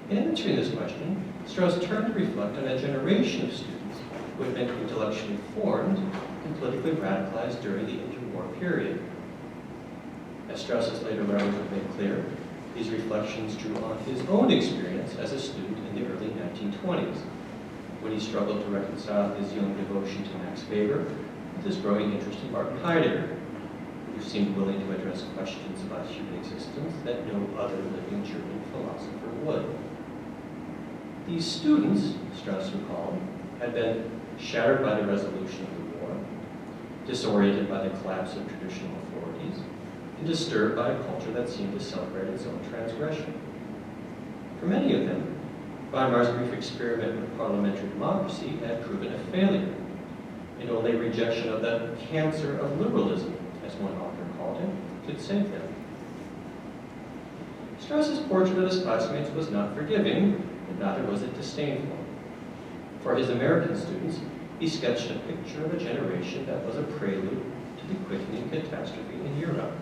In answering this question, Strauss turned to reflect on a generation of students who had been intellectually formed and politically radicalized during the interwar period. As Strauss's later writings would make clear, these reflections drew on his own experience as a student in the early 1920s, when he struggled to reconcile his young devotion to Max Weber with his growing interest in Martin Heidegger, who seemed willing to address questions about human existence that no other living German philosopher would. These students, Strauss recalled, had been shattered by the resolution of the war, disoriented by the collapse of traditional authorities, and disturbed by a culture that seemed to celebrate its own transgression. For many of them, Weimar's brief experiment with parliamentary democracy had proven a failure, and only rejection of the cancer of liberalism, as one author called it, could save them. Strauss's portrait of his classmates was not forgiving, but neither was it disdainful. For his American students, he sketched a picture of a generation that was a prelude to the quickening catastrophe in Europe.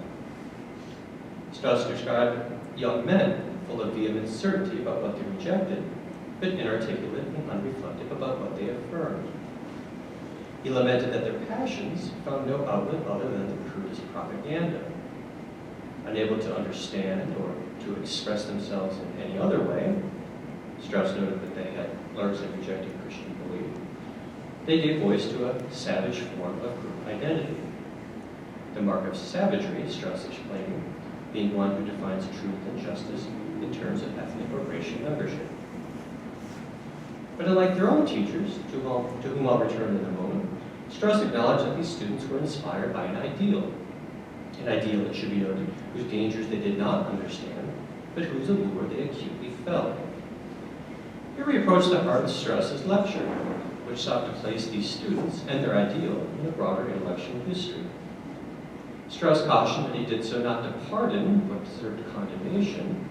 Strauss described young men full of vehement certainty about what they rejected, but inarticulate and unreflective about what they affirmed. He lamented that their passions found no outlet other than the crudest propaganda. Unable to understand or to express themselves in any other way, Strauss noted that they had largely rejected Christian belief. They gave voice to a savage form of group identity. The mark of savagery, Strauss explained, being one who defines truth and justice in terms of ethnic or racial membership. But unlike their own teachers, to whom I'll return in a moment, Strauss acknowledged that these students were inspired by an ideal, it should be noted, whose dangers they did not understand, but whose allure they acutely felt. Here we approach the heart of Strauss's lecture, which sought to place these students and their ideal in a broader intellectual history. Strauss cautioned that he did so not to pardon what deserved condemnation,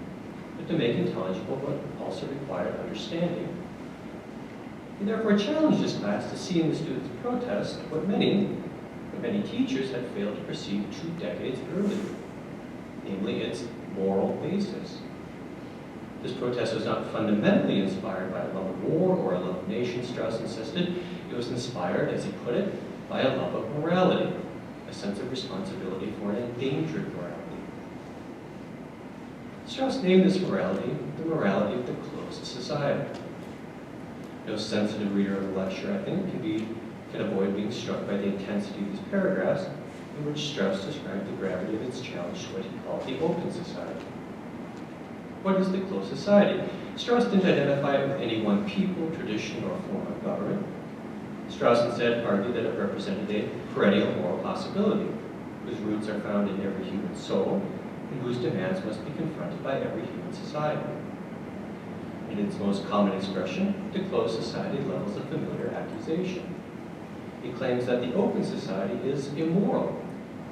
but to make intelligible what also required understanding. He therefore challenged his class to see in the students' protest what many teachers had failed to perceive 2 decades earlier, namely its moral basis. This protest was not fundamentally inspired by a love of war or a love of nation, Strauss insisted. It was inspired, as he put it, by a love of morality, a sense of responsibility for an endangered morality. Strauss named this morality the morality of the closed society. No sensitive reader of the lecture, I think, can avoid being struck by the intensity of these paragraphs in which Strauss described the gravity of its challenge to what he called the open society. What is the closed society? Strauss didn't identify it with any one people, tradition, or form of government. Strauss instead argued that it represented a perennial moral possibility, whose roots are found in every human soul, and whose demands must be confronted by every human society. In its most common expression, the closed society levels a familiar accusation. It claims that the open society is immoral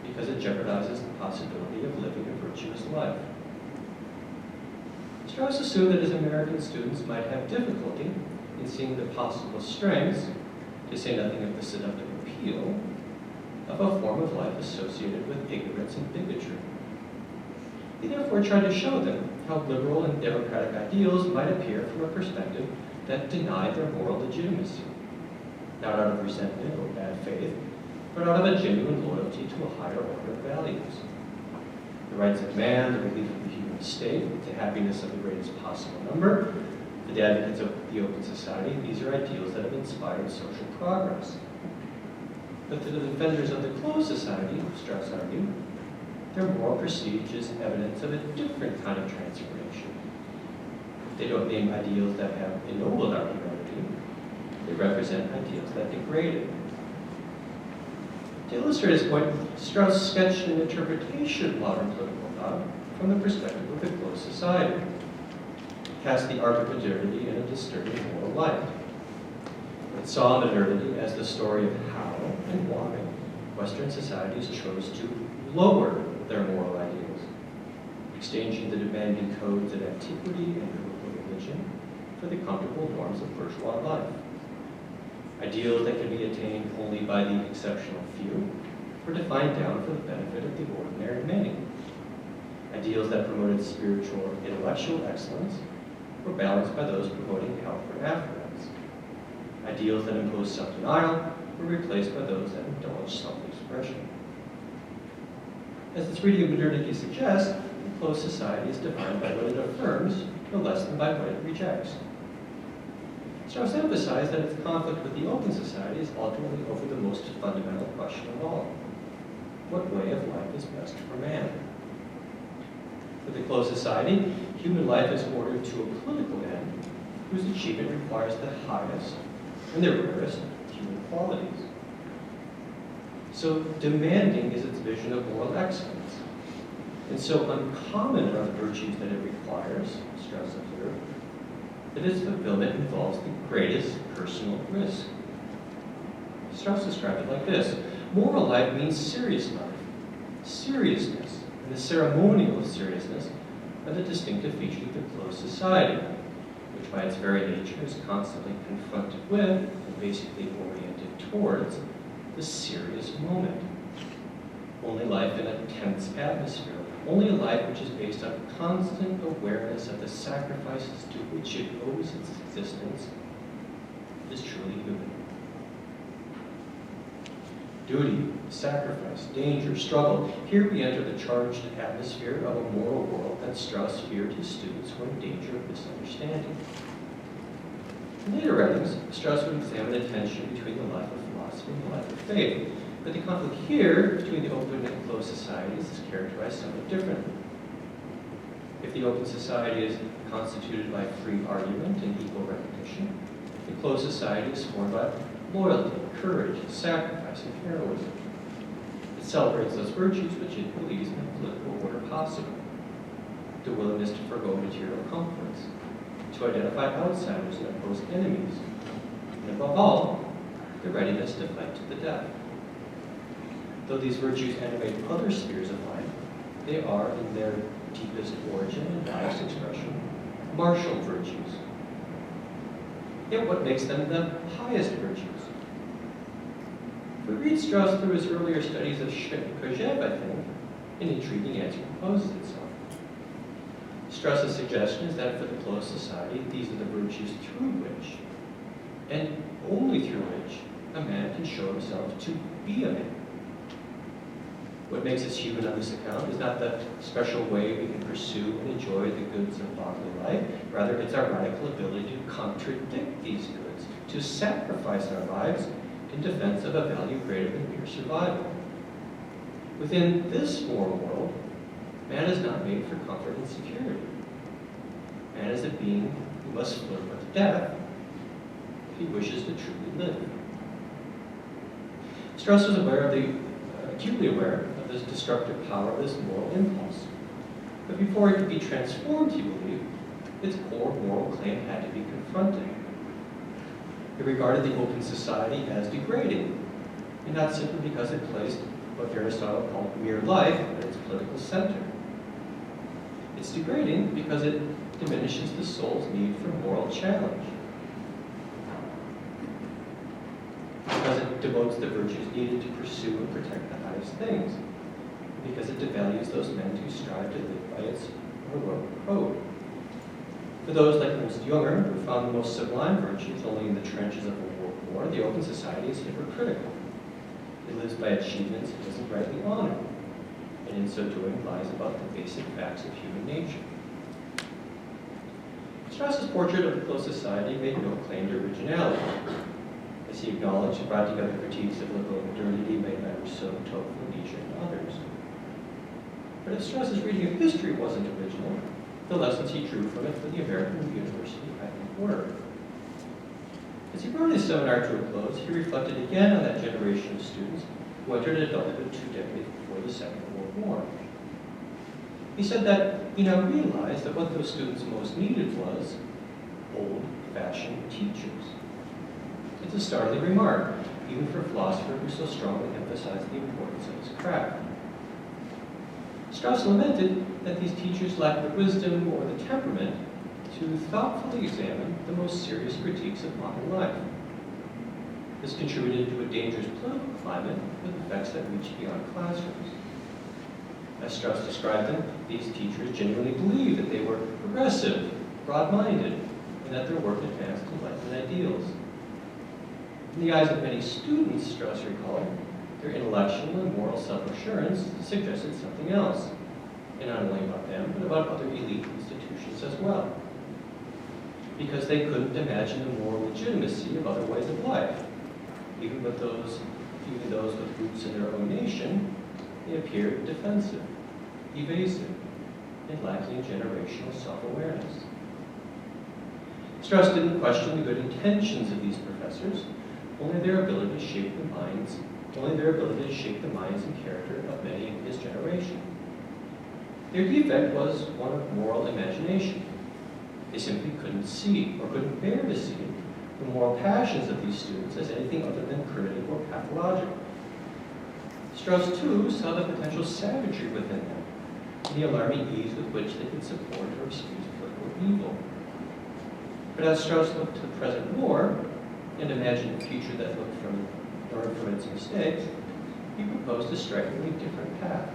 because it jeopardizes the possibility of living a virtuous life. Strauss assumed that his American students might have difficulty in seeing the possible strengths, to say nothing of the seductive appeal, of a form of life associated with ignorance and bigotry. He therefore tried to show them how liberal and democratic ideals might appear from a perspective that denied their moral legitimacy, not out of resentment or bad faith, but out of a genuine loyalty to a higher order of values. The rights of man, the relief of the human state, the happiness of the greatest possible number, the advocates of the open society, these are ideals that have inspired social progress. But to the defenders of the closed society, Strauss argued, their moral prestige is evidence of a different kind of transformation. They don't name ideals that have ennobled our humanity. They represent ideals that degrade it. To illustrate his point, Strauss sketched an interpretation of modern political thought from the perspective of the closed society. It cast the arc of modernity in a disturbing moral light. It saw modernity as the story of how and why Western societies chose to lower their moral ideals, exchanging the demanding codes of antiquity and biblical religion for the comfortable norms of bourgeois life. Ideals that can be attained only by the exceptional few were defined down for the benefit of the ordinary many. Ideals that promoted spiritual or intellectual excellence were balanced by those promoting health or affluence. Ideals that imposed self-denial were replaced by those that indulged self-expression. As its reading of modernity suggests, the closed society is defined by what it affirms, no less than by what it rejects. Strauss emphasized that its conflict with the open society is ultimately over the most fundamental question of all. What way of life is best for man? For the closed society, human life is ordered to a political end whose achievement requires the highest and the rarest human qualities. So demanding is its vision of moral excellence. And so uncommon are the virtues that it requires, Strauss observed, that its fulfillment involves the greatest personal risk. Strauss described it like this: moral life means serious life. Seriousness and the ceremonial seriousness are the distinctive features of the closed society, which by its very nature is constantly confronted with and basically oriented towards the serious moment. Only life in a tense atmosphere, only a life which is based on constant awareness of the sacrifices to which it owes its existence, is truly human. Duty, sacrifice, danger, struggle. Here we enter the charged atmosphere of a moral world that Strauss feared his students were in danger of misunderstanding. In later writings, Strauss would examine the tension between the life of philosophy and the life of faith. But the conflict here between the open and closed societies is characterized somewhat differently. If the open society is constituted by free argument and equal recognition, the closed society is formed by loyalty, courage, sacrifice, and heroism. It celebrates those virtues which it believes in a political order possible: the willingness to forgo material comforts, to identify outsiders and oppose enemies, and above all, the readiness to fight to the death. Though these virtues animate other spheres of life, they are, in their deepest origin and highest expression, martial virtues. Yet what makes them the highest virtues? If we read Strauss through his earlier studies of Kojève, I think, an intriguing answer proposes itself. Strauss's suggestion is that for the closed society, these are the virtues through which, and only through which, a man can show himself to be a man. What makes us human on this account is not the special way we can pursue and enjoy the goods of bodily life. Rather, it's our radical ability to contradict these goods, to sacrifice our lives in defense of a value greater than mere survival. Within this moral world, man is not made for comfort and security. Man is a being who must flirt with death if he wishes to truly live. Strauss was acutely aware of this destructive power of this moral impulse. But before it could be transformed, he believed, its core moral claim had to be confronted. He regarded the open society as degrading, and not simply because it placed what Aristotle called mere life at its political center. It's degrading because it diminishes the soul's need for moral challenge, because it devotes the virtues needed to pursue and protect the highest things, because it devalues those men who strive to live by its heroic code. For those like Ernst Jünger, who found the most sublime virtues only in the trenches of a world war, the open society is hypocritical. It lives by achievements it doesn't rightly honor, and in so doing lies about the basic facts of human nature. Strauss's portrait of the closed society made no claim to originality. As he acknowledged, he brought together critiques of liberal modernity made by Rousseau, Tocqueville, Nietzsche, and others. But if Strauss's reading of history wasn't original, the lessons he drew from it for the American university, I think, were. As he brought his seminar to a close, he reflected again on that generation of students who entered adulthood 2 decades before the Second World War. He said that he now realized that what those students most needed was old-fashioned teachers. It's a startling remark, even for a philosopher who so strongly emphasized the importance of his craft. Strauss lamented that these teachers lacked the wisdom or the temperament to thoughtfully examine the most serious critiques of modern life. This contributed to a dangerous political climate with effects that reached beyond classrooms. As Strauss described them, these teachers genuinely believed that they were progressive, broad-minded, and that their work advanced Enlightenment ideals. In the eyes of many students, Strauss recalled, their intellectual and moral self-assurance suggested something else, and not only about them, but about other elite institutions as well. Because they couldn't imagine the moral legitimacy of other ways of life. Even those with roots in their own nation, they appeared defensive, evasive, and lacking generational self-awareness. Strauss didn't question the good intentions of these professors, only their ability to shape the minds and character of many in his generation. Their defect was one of moral imagination. They simply couldn't see, or couldn't bear to see, the moral passions of these students as anything other than primitive or pathological. Strauss, too, saw the potential savagery within them, and the alarming ease with which they could support or excuse political evil. But as Strauss looked to the present war, and imagined a future that learned from its mistakes, he proposed a strikingly different path.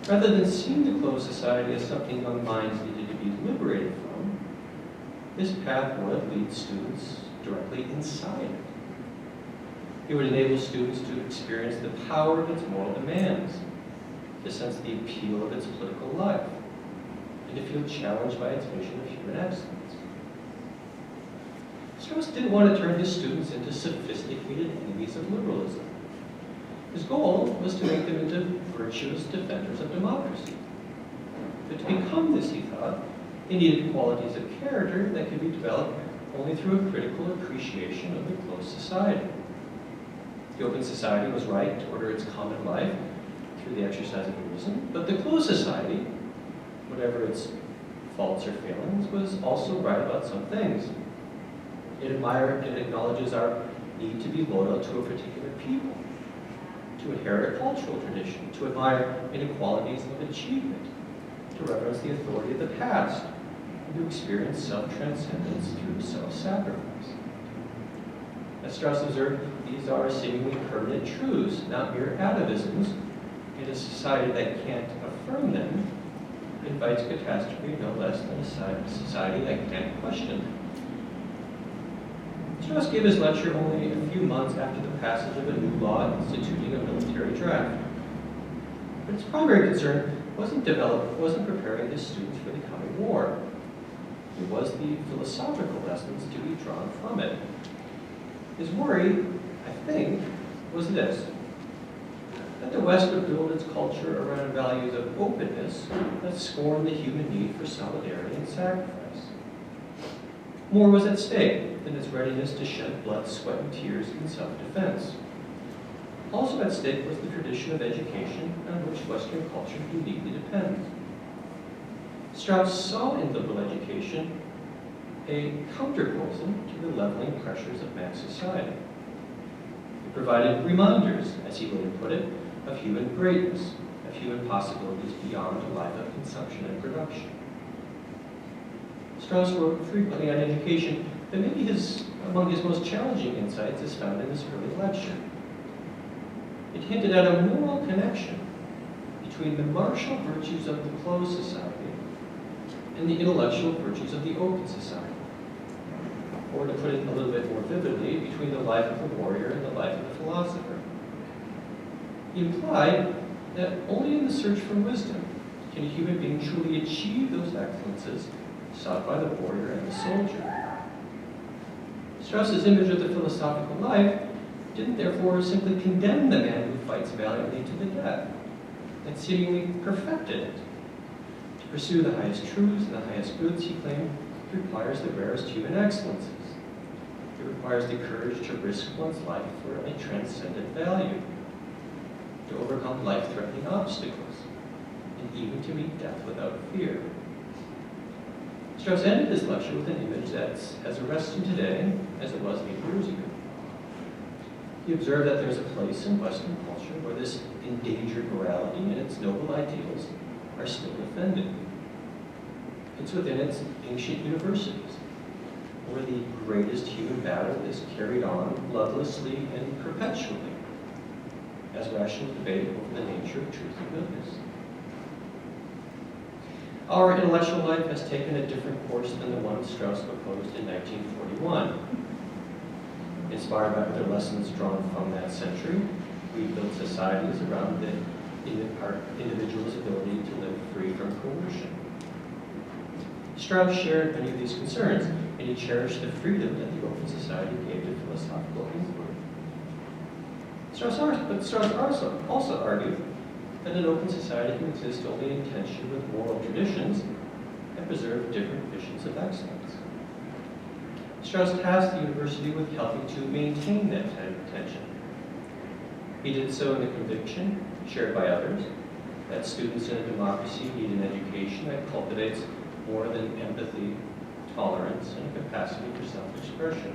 Rather than seeing the closed society as something young minds needed to be liberated from, this path would lead students directly inside it. It would enable students to experience the power of its moral demands, to sense the appeal of its political life, and to feel challenged by its vision of human excellence. Strauss didn't want to turn his students into sophisticated enemies of liberalism. His goal was to make them into virtuous defenders of democracy. But to become this, he thought, they needed qualities of character that could be developed only through a critical appreciation of the closed society. The open society was right to order its common life through the exercise of reason, but the closed society, whatever its faults or failings, was also right about some things. It acknowledges our need to be loyal to a particular people, to inherit a cultural tradition, to admire inequalities of achievement, to reverence the authority of the past, and to experience self-transcendence through self-sacrifice. As Strauss observed, these are seemingly permanent truths, not mere atavisms, and a society that can't affirm them invites catastrophe no less than a society that can't question them. Strauss gave his lecture only a few months after the passage of a new law instituting a military draft. But its primary concern wasn't preparing his students for the coming war. It was the philosophical lessons to be drawn from it. His worry, I think, was this: that the West would build its culture around values of openness that scorn the human need for solidarity and sacrifice. More was at stake than its readiness to shed blood, sweat, and tears in self-defense. Also at stake was the tradition of education on which Western culture uniquely depends. Strauss saw in liberal education a counterpoison to the leveling pressures of mass society. It provided reminders, as he would put it, of human greatness, of human possibilities beyond a life of consumption and production. Strauss wrote frequently on education, but maybe among his most challenging insights is found in this early lecture. It hinted at a moral connection between the martial virtues of the closed society and the intellectual virtues of the open society. Or to put it a little bit more vividly, between the life of the warrior and the life of the philosopher. He implied that only in the search for wisdom can a human being truly achieve those excellences sought by the warrior and the soldier. Strauss's image of the philosophical life didn't therefore simply condemn the man who fights valiantly to the death. It seemingly perfected it. To pursue the highest truths and the highest goods, he claimed, requires the rarest human excellences. It requires the courage to risk one's life for a transcendent value, to overcome life-threatening obstacles, and even to meet death without fear. Strauss ended his lecture with an image that's as arresting today as it was 8 years ago. He observed that there's a place in Western culture where this endangered morality and its noble ideals are still defended. It's within its ancient universities, where the greatest human battle is carried on bloodlessly and perpetually, as rational debate over the nature of truth and goodness. Our intellectual life has taken a different course than the one Strauss proposed in 1941. Inspired by other lessons drawn from that century, we built societies around the individual's ability to live free from coercion. Strauss shared many of these concerns, and he cherished the freedom that the open society gave to philosophical inquiry. Strauss also argued that an open society can exist only in tension with moral traditions and preserve different visions of excellence. Strauss tasked the university with helping to maintain that tension. He did so in the conviction, shared by others, that students in a democracy need an education that cultivates more than empathy, tolerance, and a capacity for self-expression.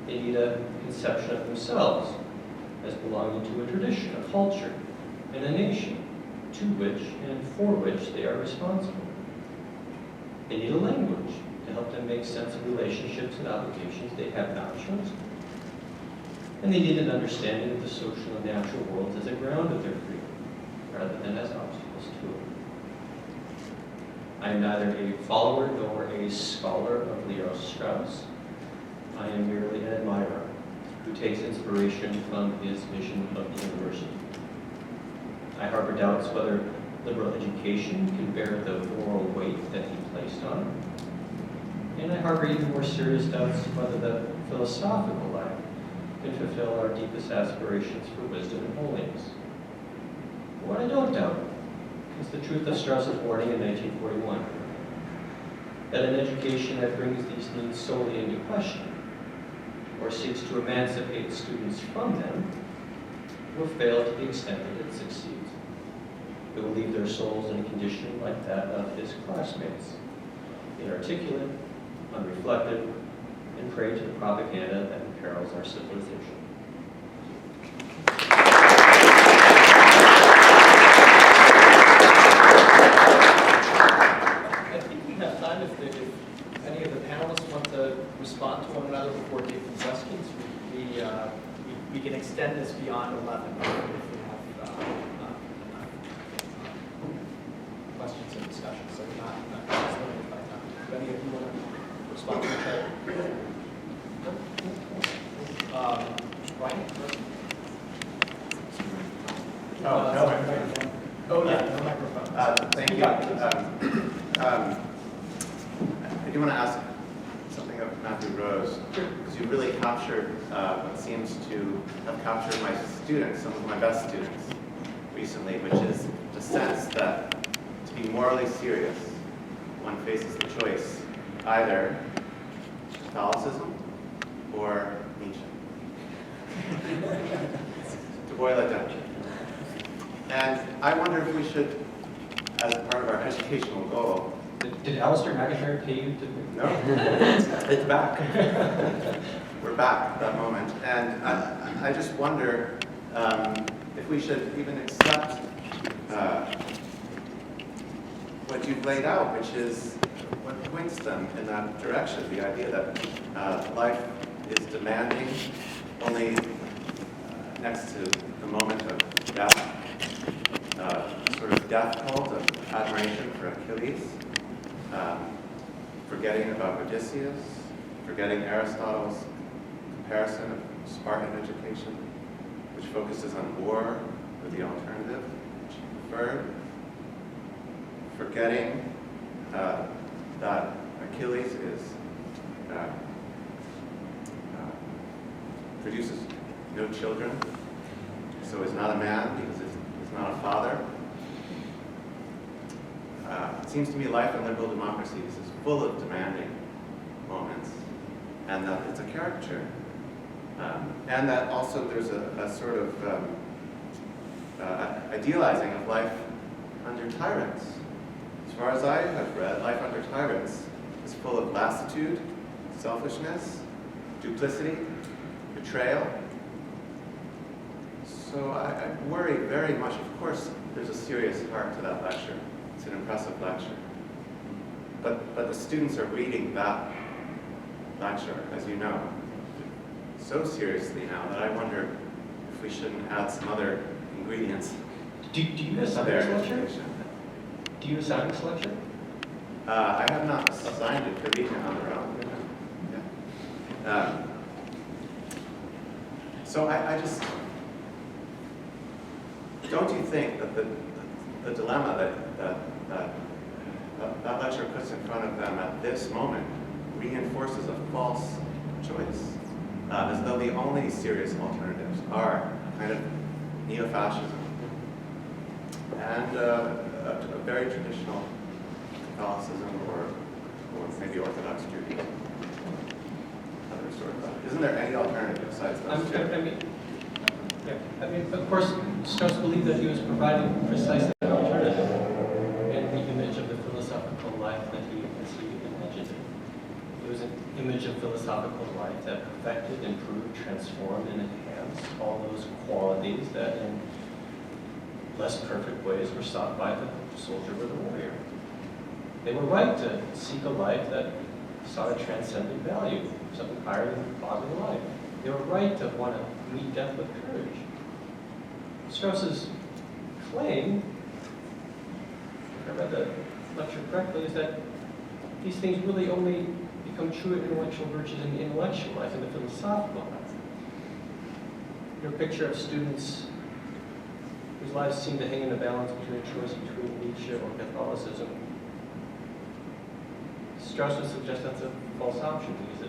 They need a conception of themselves as belonging to a tradition, a culture, and a nation to which and for which they are responsible. They need a language to help them make sense of relationships and obligations they have not chosen. And they need an understanding of the social and natural worlds as a ground of their freedom, rather than as obstacles to it. I am neither a follower nor a scholar of Leo Strauss. I am merely an admirer who takes inspiration from his vision of the university. I harbor doubts whether liberal education can bear the moral weight that he placed on it. And I harbor even more serious doubts whether the philosophical life can fulfill our deepest aspirations for wisdom and holiness. What I don't doubt is the truth of Strauss's warning in 1941, that an education that brings these needs solely into question, or seeks to emancipate students from them, will fail to the extent that it succeeds. It will leave their souls in a condition like that of his classmates, inarticulate, unreflective, and prey to the propaganda that imperils our civilization. I think we have time if any of the panelists want to respond to one another before taking questions. We can extend this beyond 11 if we have questions and discussion. So we're not limited by time. Do any of you want to respond to each other? Ryan? Oh, no microphone. Oh, yeah, no microphone. Thank you. I do want to ask something of Matthew Rose, because you really captured what seems to have captured my students, some of my best students recently, which is the sense that to be morally serious, one faces the choice either Catholicism or Nietzsche. To boil it down. And I wonder if we should, as part of our educational goal. Did Alistair McIntyre pay you to? No, it's back. We're back at that moment. And I just wonder if we should even accept what you've laid out, which is what points them in that direction, the idea that life is demanding only next to the moment of death. sort of death cult of admiration for Achilles, forgetting about Odysseus, forgetting Aristotle's comparison of Spartan education, which focuses on war with the alternative, which he preferred, forgetting that Achilles produces no children, so is not a man because he's not a father. It seems to me life in liberal democracies is full of demanding moments, and that it's a caricature. And that also there's a sort of idealizing of life under tyrants. As far as I have read, life under tyrants is full of lassitude, selfishness, duplicity, betrayal. So I worry very much. Of course, there's a serious heart to that lecture. It's an impressive lecture. But the students are reading that lecture, as you know, so seriously now that I wonder if we shouldn't add some other ingredients. Do you assign to their this lecture? education. Do you assign this lecture? I have not assigned it for reading on their own. Yeah. So I just, don't you think that the dilemma that lecture puts in front of them at this moment reinforces a false choice, as though the only serious alternatives are a kind of neo-fascism and a very traditional Catholicism or maybe Orthodox Judaism. Other sort of. Isn't there any alternative besides those two? I mean, of course, Strauss believed that he was providing precisely an alternative in the image of the philosophical life that he imagined. It was an image of philosophical life that perfected, improved, transformed, and enhanced all those qualities that in less perfect ways were sought by the soldier or the warrior. They were right to seek a life that sought a transcendent value, something higher than bodily life. They were right to want to meet death with courage. Strauss's claim, if I read the lecture correctly, is that these things really only become true intellectual virtues in the intellectual life and the philosophical life. Your picture of students whose lives seem to hang in the balance between a choice between Nietzsche or Catholicism, Strauss would suggest that's a false option because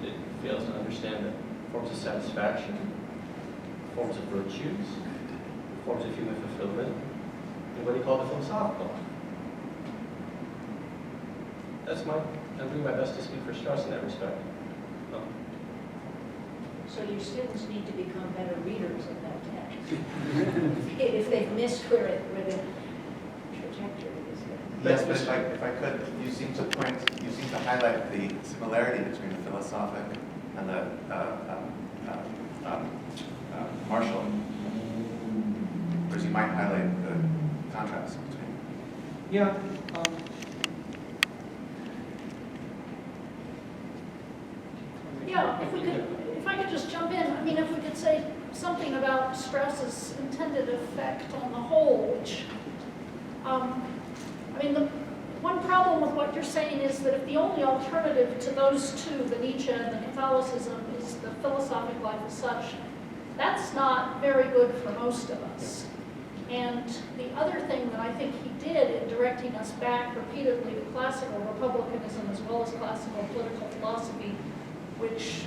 it fails to understand the forms of satisfaction, forms of virtues, forms of human fulfillment, and what he called the philosophical. I'm doing my best to speak for Strauss in that respect. So your students need to become better readers of that text. If they've missed where the trajectory is. Yes, but if I could, you seem to highlight the similarity between the philosophic and the martial, whereas you might highlight the contrast between. Yeah. Yeah, if I could just jump in, I mean, if we could say something about Strauss's intended effect on the whole, which, I mean, the one problem with what you're saying is that if the only alternative to those two, the Nietzsche and the Catholicism, is the philosophic life as such, that's not very good for most of us. And the other thing that I think he did in directing us back repeatedly to classical republicanism as well as classical political philosophy, which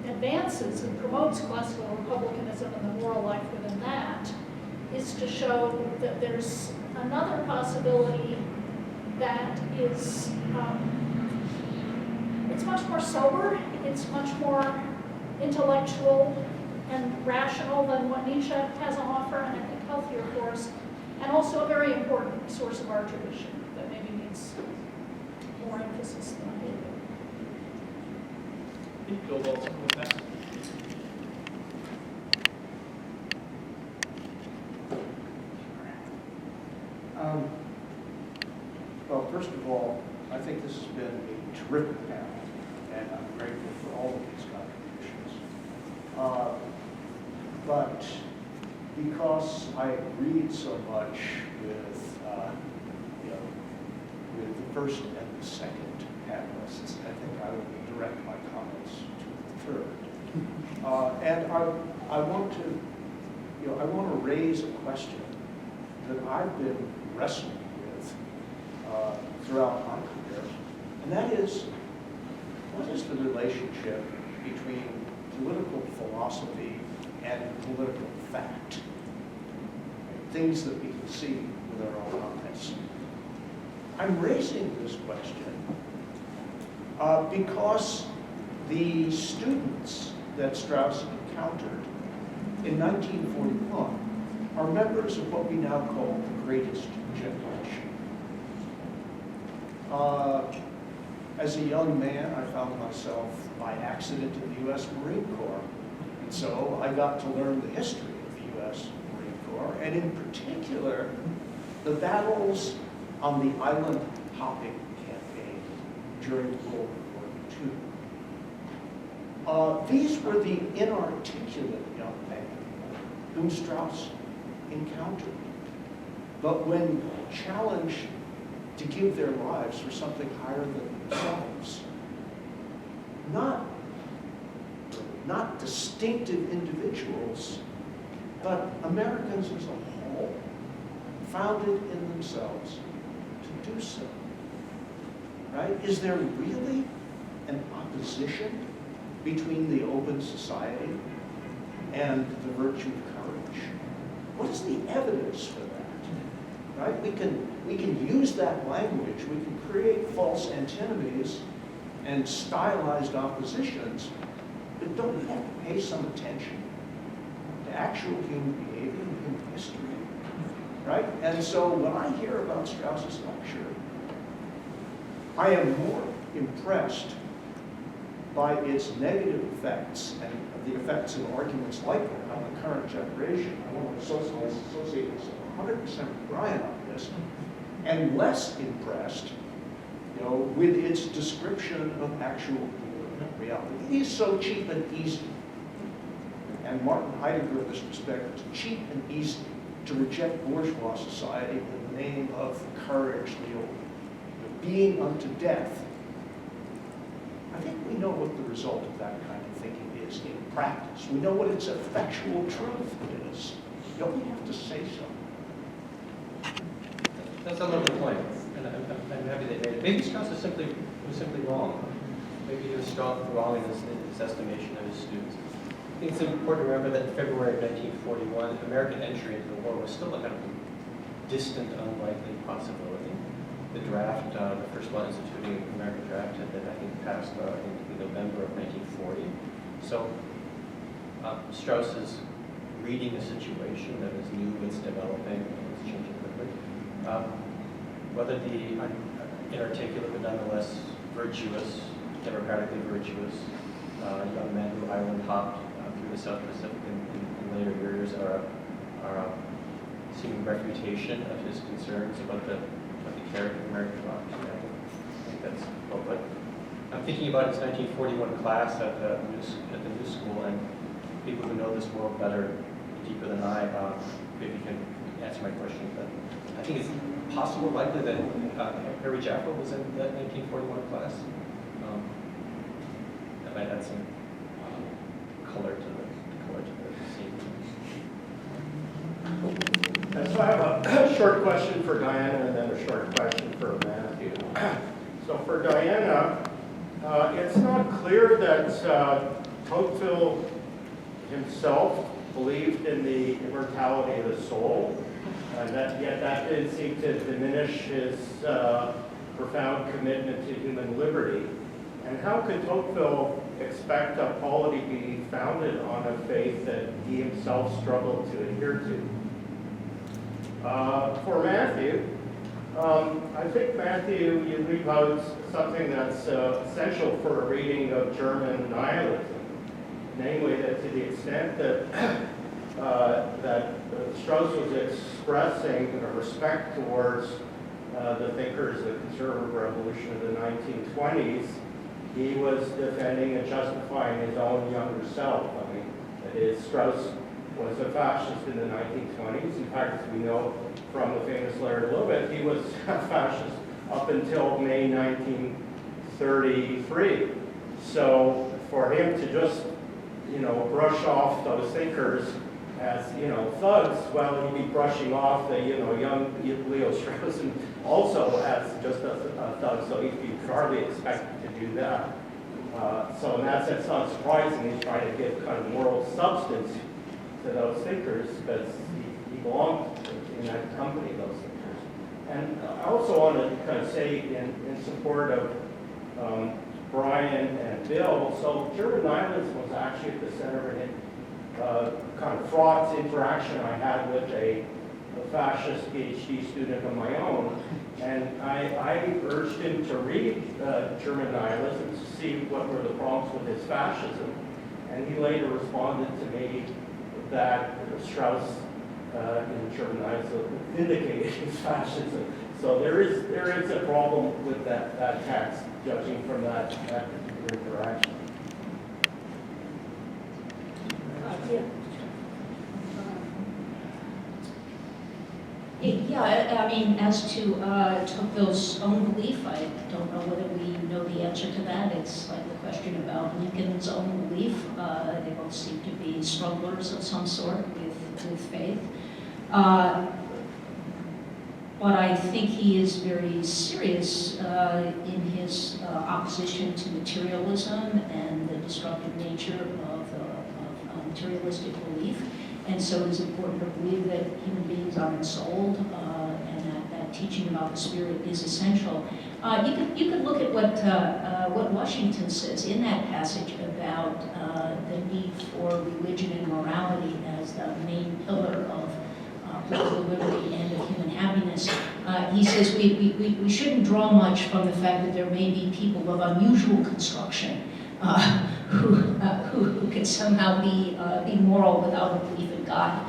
advances and promotes classical republicanism and the moral life within that, is to show that there's another possibility that is, it's much more sober, it's much more intellectual and rational than what Nietzsche has on offer, and I think healthier for us, and also a very important source of our tradition that maybe needs more emphasis than I did. Bill Wilson with that. Well, first of all, I think this has been a terrific panel, and I'm grateful for all of these contributions. But because I agreed so much with, with the first and the second panelists, I think I will direct my comments to the third. And I want to, I want to raise a question that I've been wrestling with throughout my career, and that is, what is the relationship between political philosophy and political fact? Things that we can see with our own eyes. I'm raising this question because the students that Strauss encountered in 1941 are members of what we now call the greatest generation. As a young man, I found myself by accident in the U.S. Marine Corps. And so I got to learn the history of the U.S. Marine Corps, and in particular, the battles on the island hopping campaign during World War II. These were the inarticulate young men whom Strauss encountered. But when challenged to give their lives for something higher than themselves, not distinctive individuals, but Americans as a whole, found it in themselves to do so. Right? Is there really an opposition between the open society and the virtue of courage? What is the evidence for that? Right? We can use that language. We can create false antinomies and stylized oppositions, but don't we have to pay some attention to actual human behavior and human history? Right? And so when I hear about Strauss's lecture, I am more impressed by its negative effects and the effects of arguments like that on the current generation. I want to associate this 100% with Brian on this, and less impressed, with its description of actual reality. It is so cheap and easy. And Martin Heidegger, in this respect, it's cheap and easy to reject bourgeois society in the name of courage, being unto death. I think we know what the result of that kind of thinking is in practice. We know what its effectual truth is. Don't we have to say so? That's a lovely point, and I'm happy they made it. Maybe Strauss was simply wrong. Maybe he was wrong in his estimation of his students. I think it's important to remember that in February of 1941, American entry into the war was still a kind of distant, unlikely possibility. The draft, the first one instituting the American draft, had been, I think, passed in November of 1940. So Strauss is reading a situation that is new, it's developing, it's changing quickly. Whether the inarticulate but nonetheless virtuous, democratically virtuous young men who island hopped through the South Pacific in later years are a seeming refutation of his concerns about the character of American democracy. I think that's well put. I'm thinking about his 1941 class at the new school, and people who know this world better, deeper than I, maybe can answer my question. But I think it's possible, likely, that Harry Jaffa was in that 1941 class. That might add some color to the scene. So I have a short question for Diana and then a short question for Matthew. So for Diana, it's not clear that Tocqueville himself believed in the immortality of the soul, and yet that didn't seem to diminish his profound commitment to human liberty. And how could Tocqueville expect a polity be founded on a faith that he himself struggled to adhere to? For Matthew, I think, Matthew, you leave out something that's essential for a reading of German nihilism, namely that to the extent that Strauss was expressing a respect towards the thinkers of the conservative revolution of the 1920s, he was defending and justifying his own younger self. I mean, that is, Strauss was a fascist in the 1920s. In fact, as we know from the famous letter to Lubitsch, he was a fascist up until May 1933. So for him to just, brush off those thinkers as, thugs, well, he'd be brushing off the, young Leo Strauss also as just a thug, so you could hardly expect to do that. So in that sense, not surprising, he's trying to give kind of moral substance to those thinkers, because he belonged in that company, those thinkers. And I also want to kind of say in support of Brian and Bill, so German nihilism was actually at the center of a kind of fraught interaction I had with a fascist PhD student of my own. And I urged him to read German nihilism to see what were the problems with his fascism. And he later responded to me that Strauss in German nihilism vindicated his fascism. So there is a problem with that text, judging from that particular interaction. Yeah, I mean, as to Tocqueville's own belief, I don't know whether we know the answer to that. It's like the question about Lincoln's own belief. They both seem to be strugglers of some sort with faith. But I think he is very serious in his opposition to materialism and the destructive nature of materialistic belief. And so it is important to believe that human beings are ensouled, and that teaching about the spirit is essential. You could look at what Washington says in that passage about the need for religion and morality as the main pillar of political liberty and of human happiness. He says we shouldn't draw much from the fact that there may be people of unusual construction who can somehow be moral without a belief in God.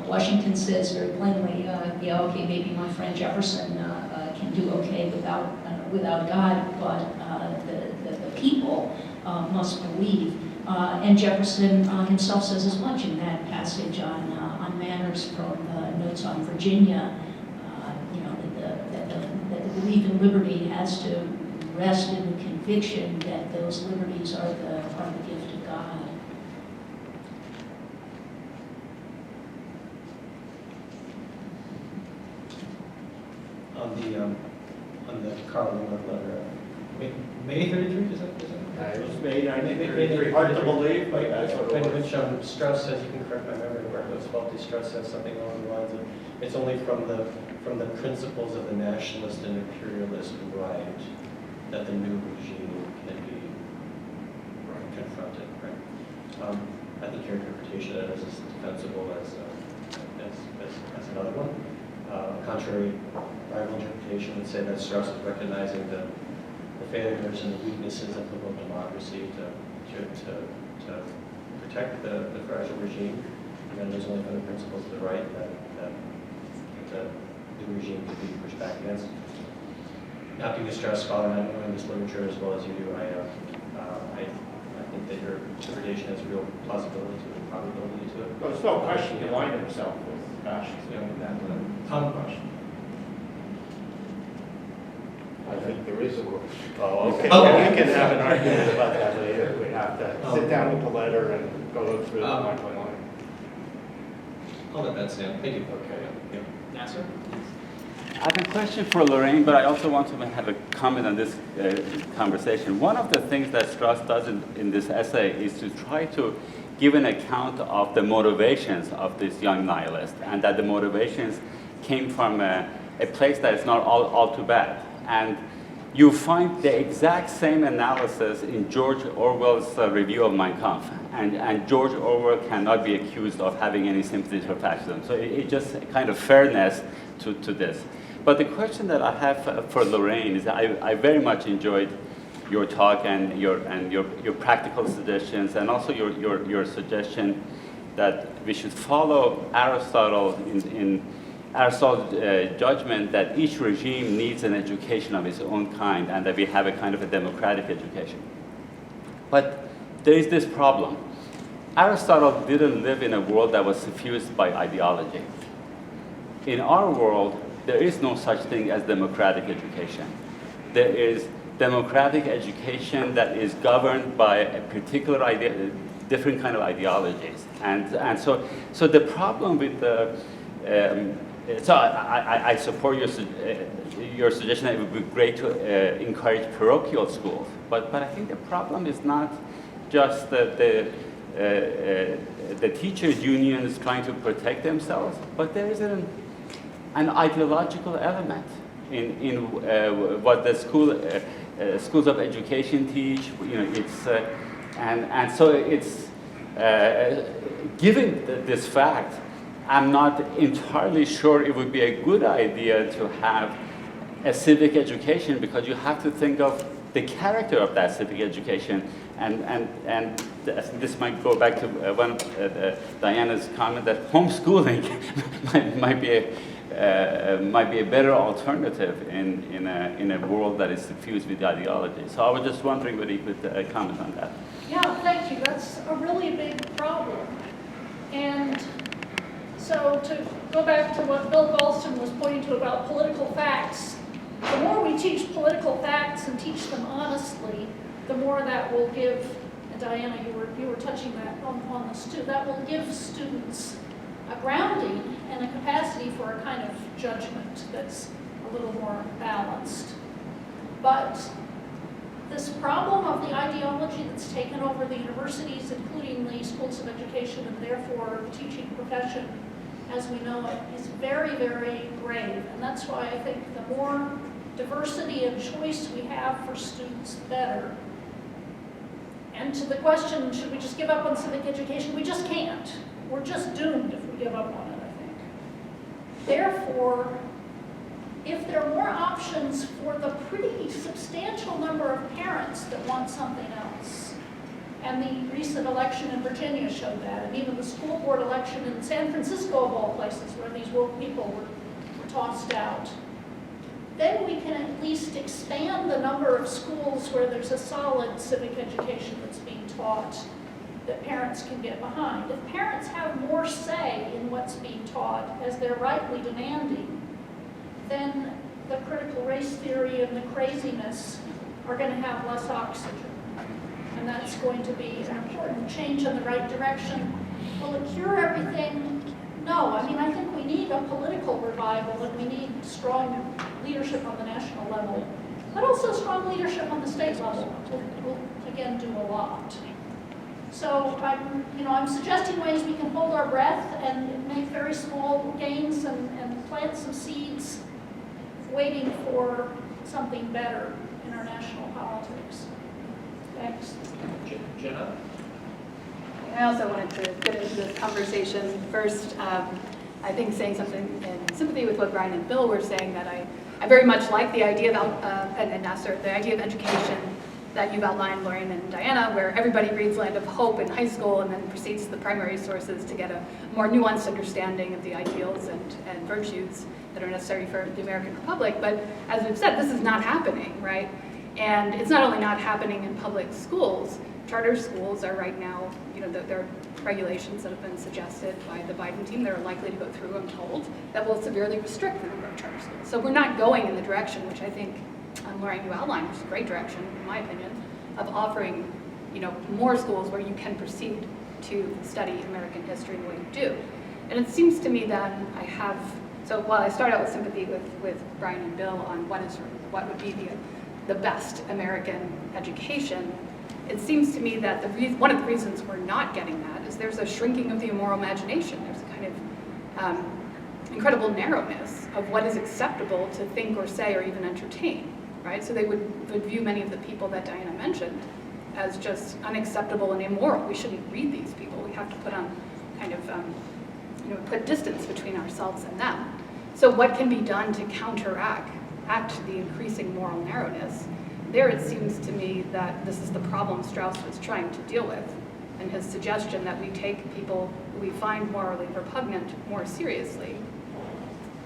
Washington says very plainly, okay, maybe my friend Jefferson can do okay without God, but the people must believe. And Jefferson himself says as much in that passage on manners from Notes on Virginia. That the belief in liberty has to rest in the conviction that those liberties are the gift of God. On the Karl Marx letter, May 33, is that? It was May 1933. Hard to believe, but that's what it was. Which Strauss says, you can correct my memory where it was faulty, Strauss says something along the lines of, it's only from the principles of the nationalist and imperialist right that the new regime can be confronted, right? I think your interpretation of it is as defensible as another one. Contrary rival interpretation would say that Strauss is recognizing the failures and the weaknesses of liberal democracy to protect the fragile regime, and then there's only from the principles of the right that the regime could be pushed back against. Not being a Strauss scholar, not knowing this literature as well as you do, I think that your interpretation has real plausibility to it, probability to it. Well, there's no question he aligned himself with fascism. Question. I think there is a question. Oh, okay. Okay. We can have an argument about that later. We have to sit down with the letter and go through it line by line. I'll let that stand. Thank you. Okay. Yeah. Nasser? I have a question for Lorraine, but I also want to have a comment on this conversation. One of the things that Strauss does in this essay is to try to give an account of the motivations of this young nihilist, and that the motivations came from a place that is not all too bad. And you find the exact same analysis in George Orwell's review of Mein Kampf. And George Orwell cannot be accused of having any sympathies for fascism. So it's just a kind of fairness to this. But the question that I have for Lorraine is I very much enjoyed your talk and your practical suggestions, and also your suggestion that we should follow Aristotle in Aristotle's judgment that each regime needs an education of its own kind, and that we have a kind of a democratic education. But there is this problem. Aristotle didn't live in a world that was suffused by ideology. In our world, there is no such thing as democratic education. There is democratic education that is governed by a particular idea, different kind of ideologies. And so the problem with the, so I support your suggestion that it would be great to encourage parochial schools. But I think the problem is not just that the teachers' union is trying to protect themselves, but there is an ideological element in what the schools of education teach. You know, it's and so it's given this fact, I'm not entirely sure it would be a good idea to have a civic education, because you have to think of the character of that civic education, and this might go back to one of Diana's comment that homeschooling might be a better alternative in a world that is suffused with ideology. So I was just wondering whether you could comment on that. Yeah, thank you. That's a really big problem. And so to go back to what Bill Galston was pointing to about political facts, the more we teach political facts and teach them honestly, the more that will give, and Diana, you were touching that on this too, that will give students a grounding and a capacity for a kind of judgment that's a little more balanced. But this problem of the ideology that's taken over the universities, including the schools of education, and therefore the teaching profession as we know it, is very, very grave. And that's why I think the more diversity and choice we have for students, the better. And to the question, should we just give up on civic education? We just can't. We're just doomed if we give up on it, I think. Therefore, if there are more options for the pretty substantial number of parents that want something else, and the recent election in Virginia showed that, and even the school board election in San Francisco, of all places, where these woke people were tossed out, then we can at least expand the number of schools where there's a solid civic education that's being taught that parents can get behind. If parents have more say in what's being taught, as they're rightly demanding, then the critical race theory and the craziness are going to have less oxygen. And that's going to be an important change in the right direction. Will it cure everything? No. I mean, I think we need a political revival, and we need strong leadership on the national level, but also strong leadership on the state level will again, do a lot. So I'm suggesting ways we can hold our breath and make very small gains and plant some seeds, waiting for something better in our national politics. Thanks. Jenna? I also wanted to get into this conversation. First, I think saying something in sympathy with what Brian and Bill were saying, that I very much like the idea of, and Nasser, the idea of education that you've outlined, Lorraine and Diana, where everybody reads Land of Hope in high school and then proceeds to the primary sources to get a more nuanced understanding of the ideals and virtues that are necessary for the American Republic. But as we've said, this is not happening, right? And it's not only not happening in public schools, charter schools are right now, there are regulations that have been suggested by the Biden team that are likely to go through, I'm told, that will severely restrict the number of charter schools. So we're not going in the direction, which I think Lorraine, you outlined, which is a great direction, in my opinion, of offering, more schools where you can proceed to study American history the way you do. And it seems to me that so while I start out with sympathy with Brian and Bill on what would be the best American education, it seems to me that one of the reasons we're not getting that is there's a shrinking of the moral imagination. There's a kind of incredible narrowness of what is acceptable to think or say or even entertain, right? So they would view many of the people that Diana mentioned as just unacceptable and immoral. We shouldn't read these people. We have to put on kind of, put distance between ourselves and them. So what can be done to counteract the increasing moral narrowness? There it seems to me that this is the problem Strauss was trying to deal with, and his suggestion that we take people who we find morally repugnant more seriously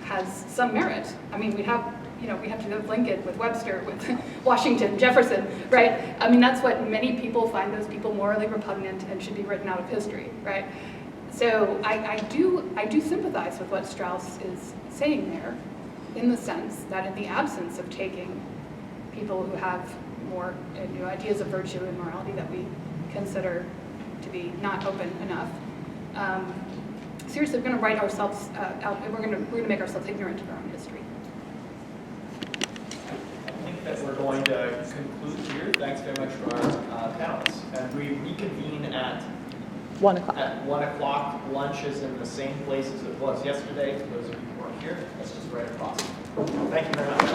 has some merit. I mean, we have you know, we have to go with Lincoln, with Webster, with Washington, Jefferson, right? I mean, that's what many people find those people morally repugnant and should be written out of history, right? So I do sympathize with what Strauss is saying there, in the sense that in the absence of taking people who have more ideas of virtue and morality that we consider to be not open enough, seriously, we're going to write ourselves out, and we're going to make ourselves ignorant of our own history. I think that we're going to conclude here. Thanks very much to our panelists. And we reconvene at 1 o'clock. At 1 o'clock. Lunch is in the same place as it was yesterday. For those of you who aren't here, that's just right across. Thank you very much.